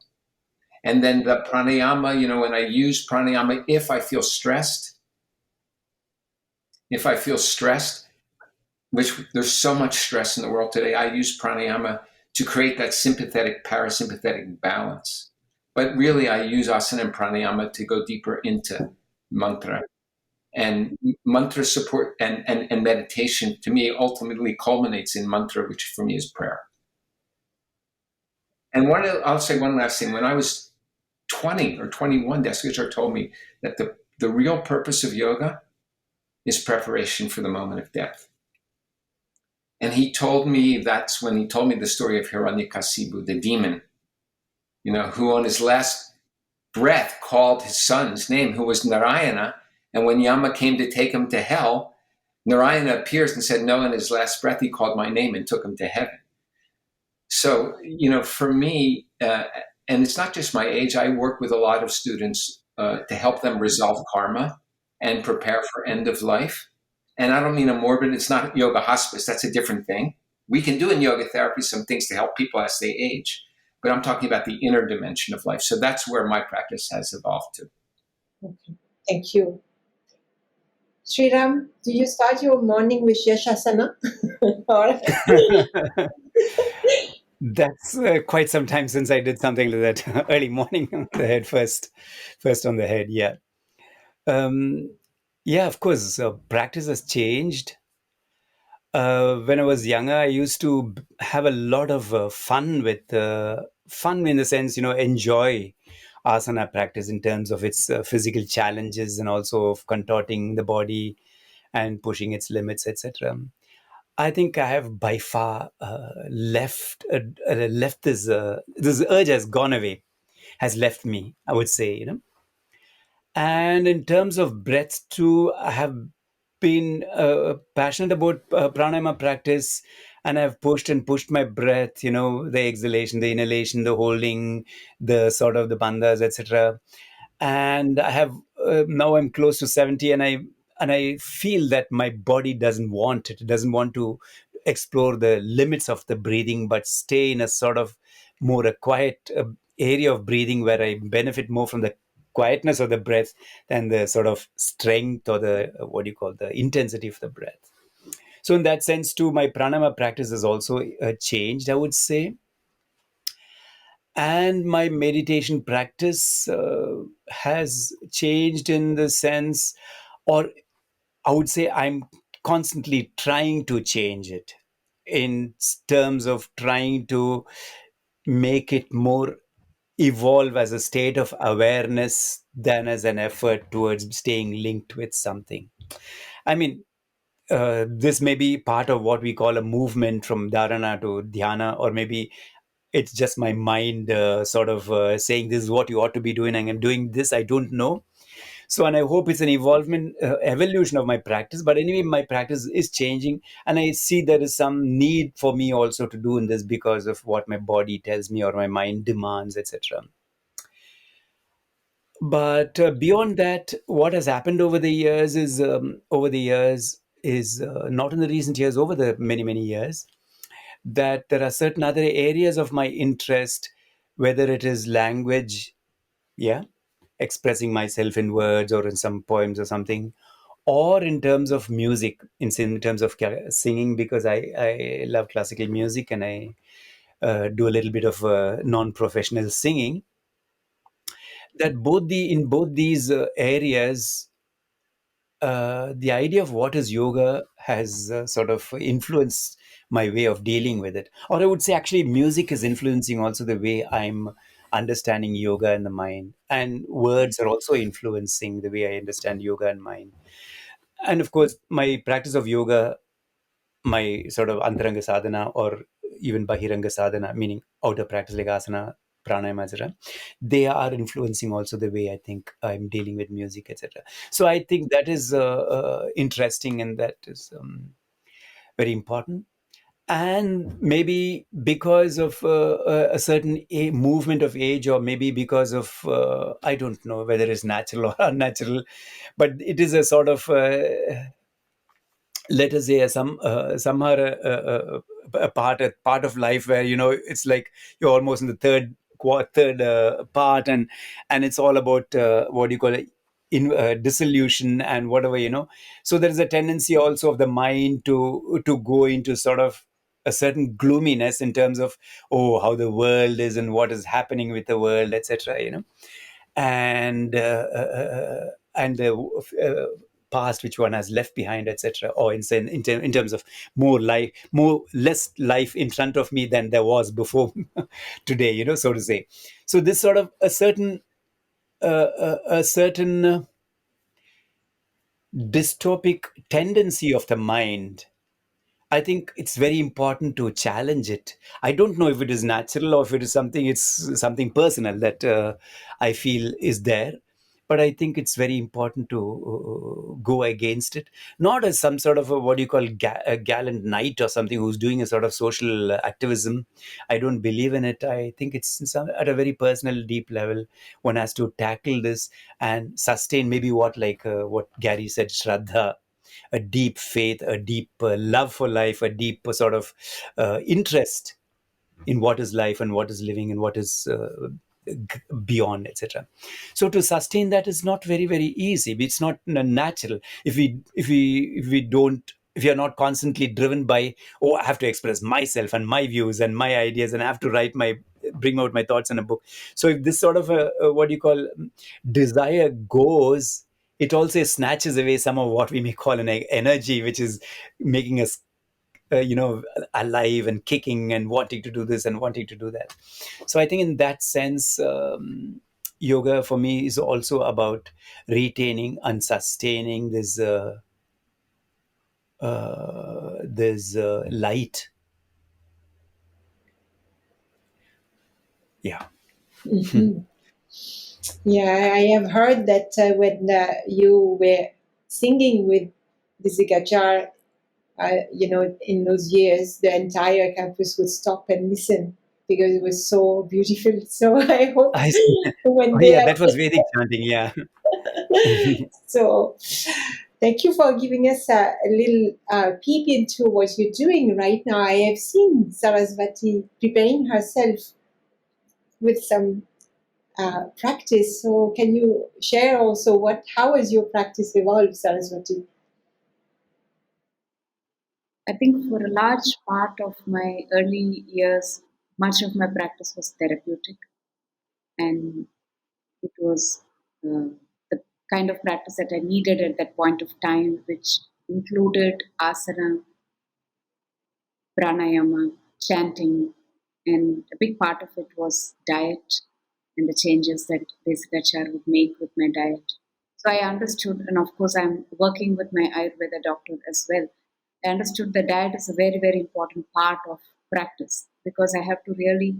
And then the pranayama, when I use pranayama, if I feel stressed, which there's so much stress in the world today, I use pranayama to create that sympathetic, parasympathetic balance. But really, I use asana and pranayama to go deeper into mantra. And mantra support and meditation, to me, ultimately culminates in mantra, which for me is prayer. And I'll say one last thing. When I was 20 or 21, Desikachar told me that the real purpose of yoga is preparation for the moment of death. And he told me, that's when he told me the story of Hiranyakasipu, the demon, who on his last breath called his son's name, who was Narayana. And when Yama came to take him to hell, Narayana appears and said no. In his last breath, he called my name and took him to heaven. So, for me, and it's not just my age, I work with a lot of students to help them resolve karma and prepare for end of life. And I don't mean a morbid, it's not yoga hospice, that's a different thing. We can do in yoga therapy some things to help people as they age, but I'm talking about the inner dimension of life. So that's where my practice has evolved to.
Okay. Thank you. Sriram, do you start your morning with Yashasana? Or
That's quite some time since I did something like that. Early morning on the head first on the head. Yeah. Yeah, of course, practice has changed. When I was younger, I used to have a lot of fun in the sense, enjoy asana practice in terms of its physical challenges and also of contorting the body and pushing its limits, etc. I think I have by far left this urge has gone away, has left me, I would say. And in terms of breath too, I have been passionate about pranayama practice, and I've pushed and pushed my breath, the exhalation, the inhalation, the holding, the sort of the bandhas, etc. And I have now I'm close to 70, and I feel that my body doesn't want it. It doesn't want to explore the limits of the breathing, but stay in a sort of more a quiet area of breathing where I benefit more from the quietness of the breath than the sort of strength or the what do you call the intensity of the breath. So in that sense too, my pranayama practice has also changed, I would say. And my meditation practice has changed in the sense, or I would say I'm constantly trying to change it in terms of trying to make it more evolve as a state of awareness than as an effort towards staying linked with something. I mean, this may be part of what we call a movement from dharana to dhyana, or maybe it's just my mind sort of saying this is what you ought to be doing and I'm doing this. I don't know. So, and I hope it's an evolution of my practice. But anyway, my practice is changing, and I see there is some need for me also to do in this because of what my body tells me or my mind demands, etc. But beyond that, what has happened over the years is not in the recent years, over the many years, that there are certain other areas of my interest, whether it is language, yeah, expressing myself in words or in some poems or something, or in terms of music, in terms of singing, because I love classical music and I do a little bit of non-professional singing. That in both these areas, the idea of what is yoga has sort of influenced my way of dealing with it. Or I would say, actually, music is influencing also the way I'm understanding yoga and the mind. And words are also influencing the way I understand yoga and mind. And of course, my practice of yoga, my sort of antaranga sadhana or even bahiranga sadhana, meaning outer practice like asana, pranayama, etc., they are influencing also the way I think I'm dealing with music, etc. So I think that is interesting, and that is very important. And maybe because of a certain movement of age, or maybe because of I don't know whether it's natural or unnatural, but it is a sort of let us say somehow a part of life where it's like you're almost in the third part, and it's all about what do you call it, in dissolution and whatever. So there is a tendency also of the mind to go into sort of a certain gloominess in terms of, oh, how the world is and what is happening with the world, etc. And the past which one has left behind, etc., or in terms of less life in front of me than there was before today, so to say. So this sort of a certain dystopic tendency of the mind, I think it's very important to challenge it. I don't know if it is natural or if it is something, it's something personal that I feel is there. But I think it's very important to go against it, not as some sort of a, what do you call, a gallant knight or something who's doing a sort of social activism. I don't believe in it. I think it's at a very personal, deep level. One has to tackle this and sustain maybe what Gary said, Shraddha, a deep faith, a deep love for life, a deep sort of interest in what is life and what is living and what is beyond, etc. So to sustain that is not very, very easy. It's not natural if we are not constantly driven by, oh, I have to express myself and my views and my ideas and I have to bring out my thoughts in a book. So if this sort of a what do you call, desire goes, it also snatches away some of what we may call an energy, which is making us alive and kicking and wanting to do this and wanting to do that. So I think in that sense, yoga for me is also about retaining and sustaining this light. Yeah.
Mhm. Yeah, I have heard that when you were singing with Desikachar, in those years, the entire campus would stop and listen because it was so beautiful. So I hope
I see.
when
Oh,
they
yeah,
are.
that was Vedic chanting. Yeah.
So thank you for giving us a little peep into what you're doing right now. I have seen Saraswati preparing herself with some practice. So can you share also how has your practice evolved, Saraswati?
I think for a large part of my early years, much of my practice was therapeutic, and it was the kind of practice that I needed at that point of time, which included asana, pranayama, chanting, and a big part of it was diet and the changes that Desikachar would make with my diet. So I understood, and of course, I'm working with my Ayurveda doctor as well. I understood the diet is a very, very important part of practice because I have to really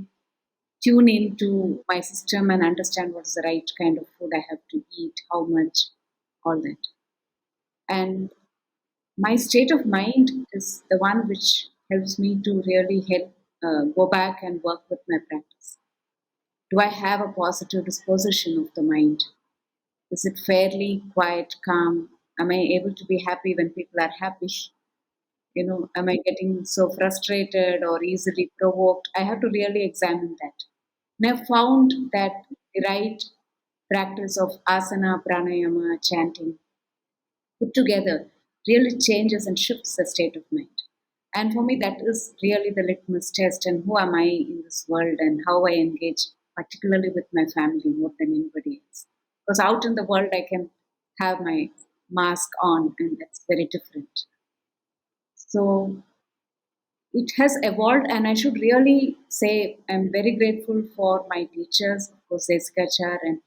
tune into my system and understand what is the right kind of food I have to eat, how much, all that. And my state of mind is the one which helps me to really go back and work with my practice. Do I have a positive disposition of the mind? Is it fairly quiet, calm? Am I able to be happy when people are happy? Am I getting so frustrated or easily provoked? I have to really examine that. And I've found that the right practice of asana, pranayama, chanting put together really changes and shifts the state of mind. And for me, that is really the litmus test and who am I in this world and how I engage, particularly with my family more than anybody else. Because out in the world, I can have my mask on, and that's very different. So it has evolved, and I should really say I'm very grateful for my teachers, of course, Desikachar, and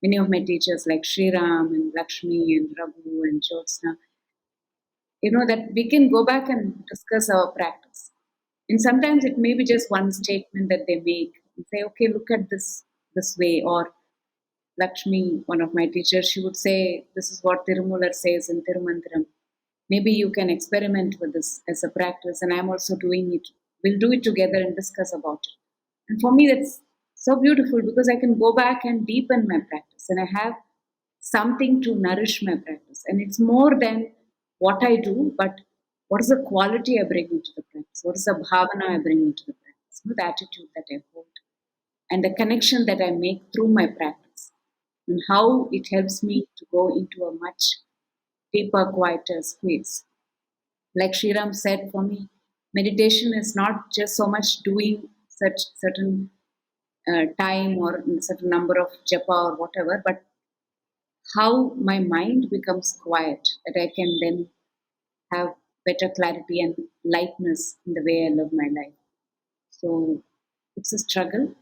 many of my teachers like Sriram and Lakshmi and Raghu and Jyotsna. That we can go back and discuss our practice. And sometimes it may be just one statement that they make and say, okay, look at this way. Or Lakshmi, one of my teachers, she would say, this is what Tirumular says in Tirumandiram. Maybe you can experiment with this as a practice, and I'm also doing it. We'll do it together and discuss about it. And for me, that's so beautiful because I can go back and deepen my practice, and I have something to nourish my practice. And it's more than what I do, but what is the quality I bring into the practice? What is the bhavana I bring into the practice? The attitude that I hold, and the connection that I make through my practice, and how it helps me to go into a much deeper, quieter space. Like Sriram said, for me, meditation is not just so much doing such certain time or certain number of japa or whatever, but how my mind becomes quiet, that I can then have better clarity and lightness in the way I live my life. So it's a struggle,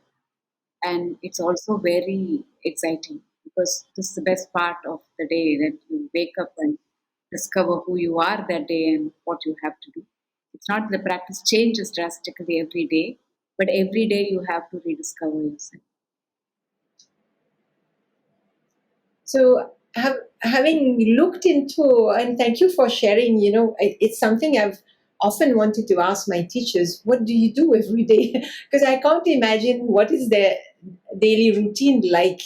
and it's also very exciting because this is the best part of the day, that you wake up and discover who you are that day and what you have to do. It's not the practice changes drastically every day, but every day you have to rediscover yourself.
So, having looked into, and thank you for sharing, it's something I've often wanted to ask my teachers, what do you do every day? Because I can't imagine what is their daily routine like.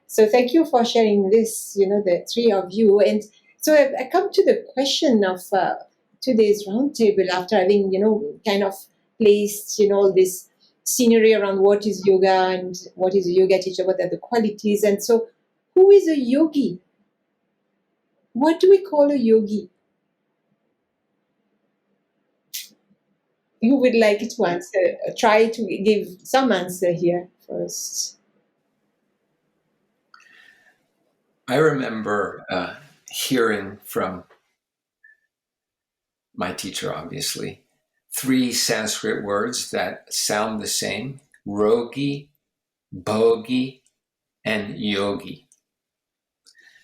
So, thank you for sharing this, the three of you. And so, I come to the question of today's roundtable after having, kind of placed, all this scenery around what is yoga and what is a yoga teacher, what are the qualities. And so, who is a yogi? What do we call a yogi? Who would like to answer? Try to give some answer here first.
I remember hearing from my teacher, obviously, 3 Sanskrit words that sound the same: rogi, bhogi, and yogi.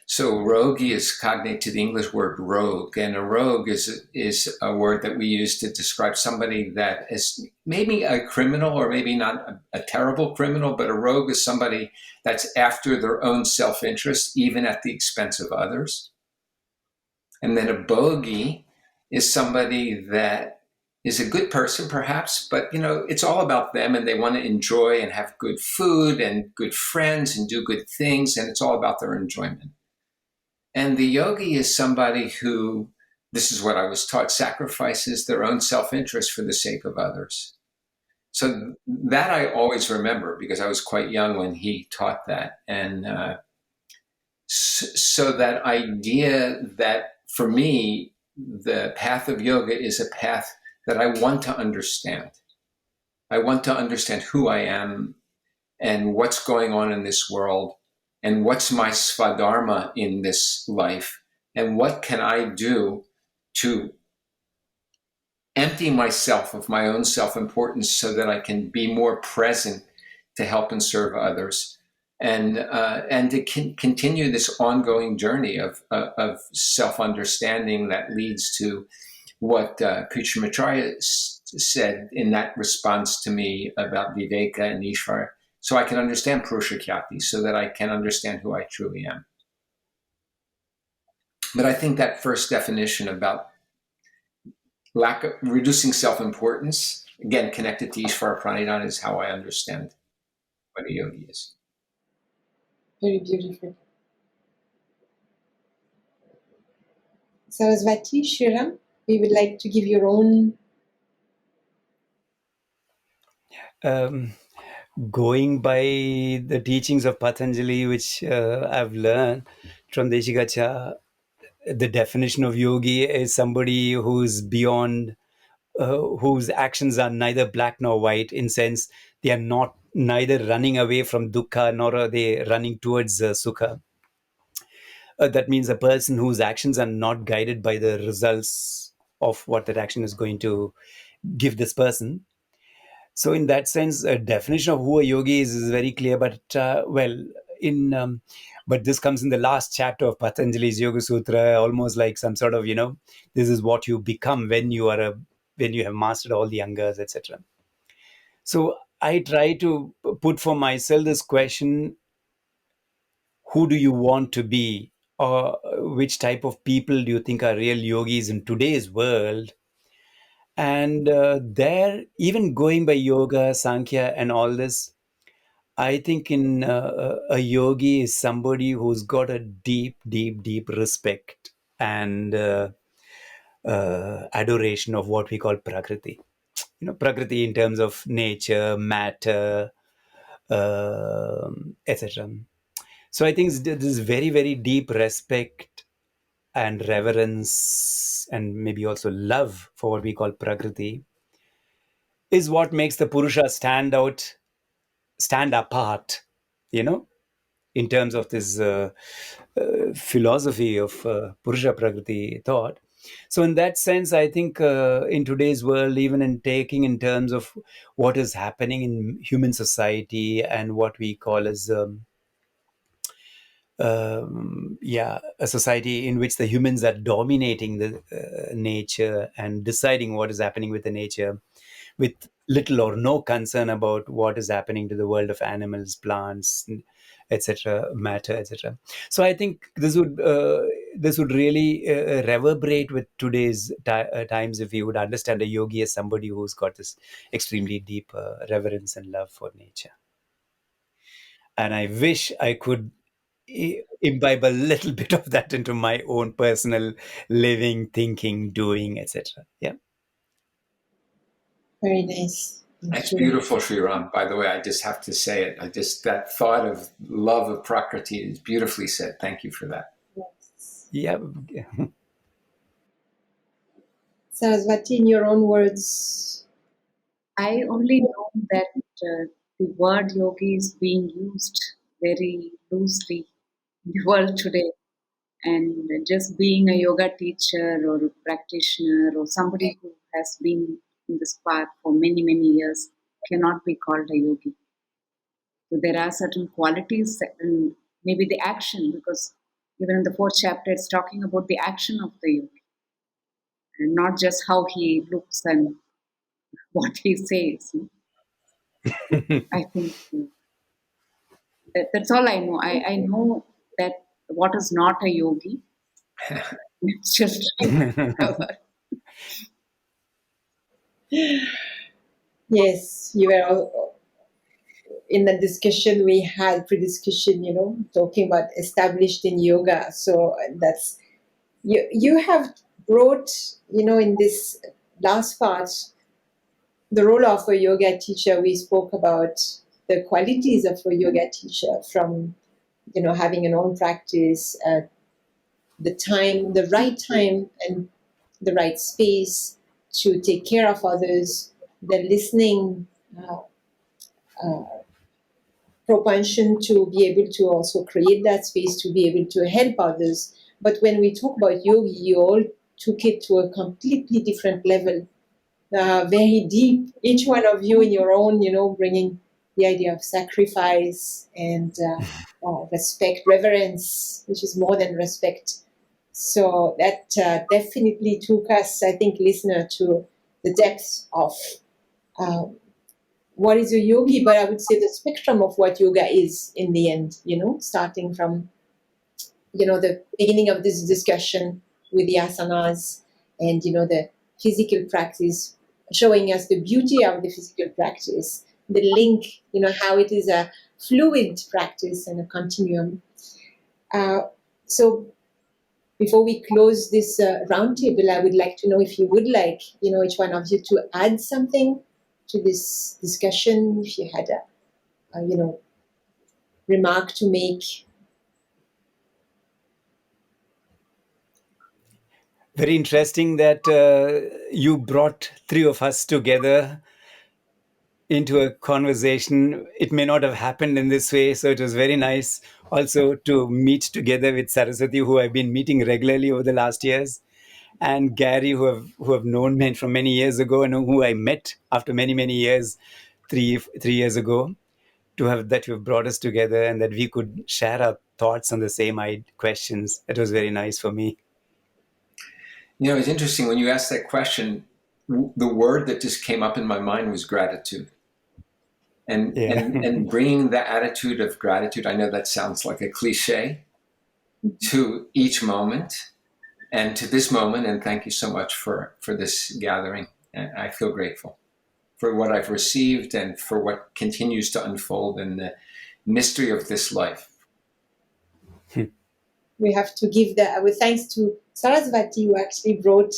So rogi is cognate to the English word rogue, and a rogue is a word that we use to describe somebody that is maybe a criminal or maybe not a terrible criminal, but a rogue is somebody that's after their own self-interest, even at the expense of others. And then a bogey is somebody that is a good person, perhaps, but it's all about them, and they want to enjoy and have good food and good friends and do good things, and it's all about their enjoyment. And the yogi is somebody who, this is what I was taught, sacrifices their own self-interest for the sake of others. So that I always remember because I was quite young when he taught that. And so that idea that for me, the path of yoga is a path that I want to understand. I want to understand who I am and what's going on in this world, and what's my svadharma in this life, and what can I do to empty myself of my own self-importance so that I can be more present to help and serve others, and to continue this ongoing journey of self-understanding that leads to what Krishnamacharya said in that response to me about Viveka and Ishvara. So I can understand Purusha Kyati, so that I can understand who I truly am. But I think that first definition about reducing self-importance, again, connected to Ishvara Pranidhana, is how I understand what a yogi is.
Very beautiful. Saraswati, Sriram, we would like to give your own.
Going by the teachings of Patanjali, which I've learned from Deśikācar, the definition of yogi is somebody who's beyond, whose actions are neither black nor white, in sense they are not neither running away from dukkha nor are they running towards sukha. That means a person whose actions are not guided by the results of what that action is going to give this person. So in that sense, a definition of who a yogi is very clear. But but this comes in the last chapter of Patanjali's Yoga Sutra, almost like some sort of, this is what you become when you have mastered all the angas, etc. So I try to put for myself this question: who do you want to be, or which type of people do you think are real yogis in today's world? And there, even going by yoga, Sankhya, and all this, I think in a yogi is somebody who's got a deep, deep, deep respect and adoration of what we call Prakriti. Prakriti in terms of nature, matter, etc. So I think this very, very deep respect and reverence and maybe also love for what we call Prakriti is what makes the Purusha stand apart, in terms of this philosophy of Purusha Prakriti thought. So in that sense, I think in today's world, even in terms of what is happening in human society and what we call as a society in which the humans are dominating the nature and deciding what is happening with the nature, with little or no concern about what is happening to the world of animals, plants, etc., matter, etc. So I think this would really reverberate with today's times if you would understand a yogi as somebody who's got this extremely deep reverence and love for nature. And I wish I could imbibe a little bit of that into my own personal living, thinking, doing, etc. Yeah.
Very nice. Thank
That's
you.
beautiful, Sriram. By the way, I just have to say it. That thought of love of Prakriti is beautifully said. Thank you for that.
Yes.
Yeah.
Saraswati, in your own words.
I only know that the word yogi is being used very loosely in the world today. And just being a yoga teacher or a practitioner or somebody who has been in this path for many, many years cannot be called a yogi. So there are certain qualities and maybe the action, because even in the fourth chapter, it's talking about the action of the yogi and not just how he looks and what he says. I think that's all I know. I know that what is not a yogi. It's just
Yes, you were all, in the discussion we had, pre-discussion, talking about established in yoga. So that's, you have brought, in this last part, the role of a yoga teacher. We spoke about the qualities of a yoga teacher, from, having an own practice, the right time and the right space to take care of others, the listening uh, uh, propension to be able to also create that space to be able to help others. But when we talk about yogi, you all took it to a completely different level, very deep. Each one of you in your own, bringing the idea of sacrifice and respect, reverence, which is more than respect. So that definitely took us, I think, listener, to the depths of um, what is a yogi, but I would say the spectrum of what yoga is in the end, starting from, the beginning of this discussion with the asanas and, the physical practice, showing us the beauty of the physical practice, the link, how it is a fluid practice and a continuum. So before we close this roundtable, I would like to know if you would like, each one of you to add something to this discussion, if you had a remark to make.
Very interesting that you brought three of us together into a conversation. It may not have happened in this way, so it was very nice also to meet together with Saraswati, who I've been meeting regularly over the last years, and Gary, who have known me from many years ago, and who I met after many years, three years ago. To have that you've brought us together and that we could share our thoughts on the same questions. It was very nice for me.
It's interesting when you asked that question. The word that just came up in my mind was gratitude. And,
Yeah.
and bringing the attitude of gratitude, I know that sounds like a cliche, to each moment and to this moment. And thank you so much for this gathering. And I feel grateful for what I've received and for what continues to unfold in the mystery of this life.
We have to give our thanks to Saraswati, who actually brought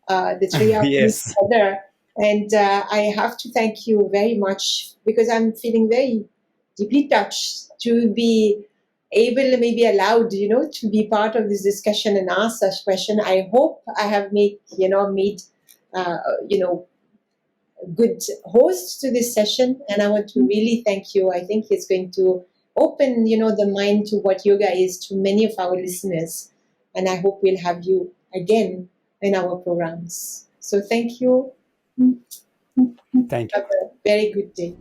the three of you
Yes.
together. And I have to thank you very much, because I'm feeling very deeply touched to be able, maybe allowed, to be part of this discussion and ask such question. I hope I have made good host to this session, and I want to really thank you. I think it's going to open, the mind to what yoga is to many of our listeners, and I hope we'll have you again in our programs. So thank you.
Thank you.
Have a very good day.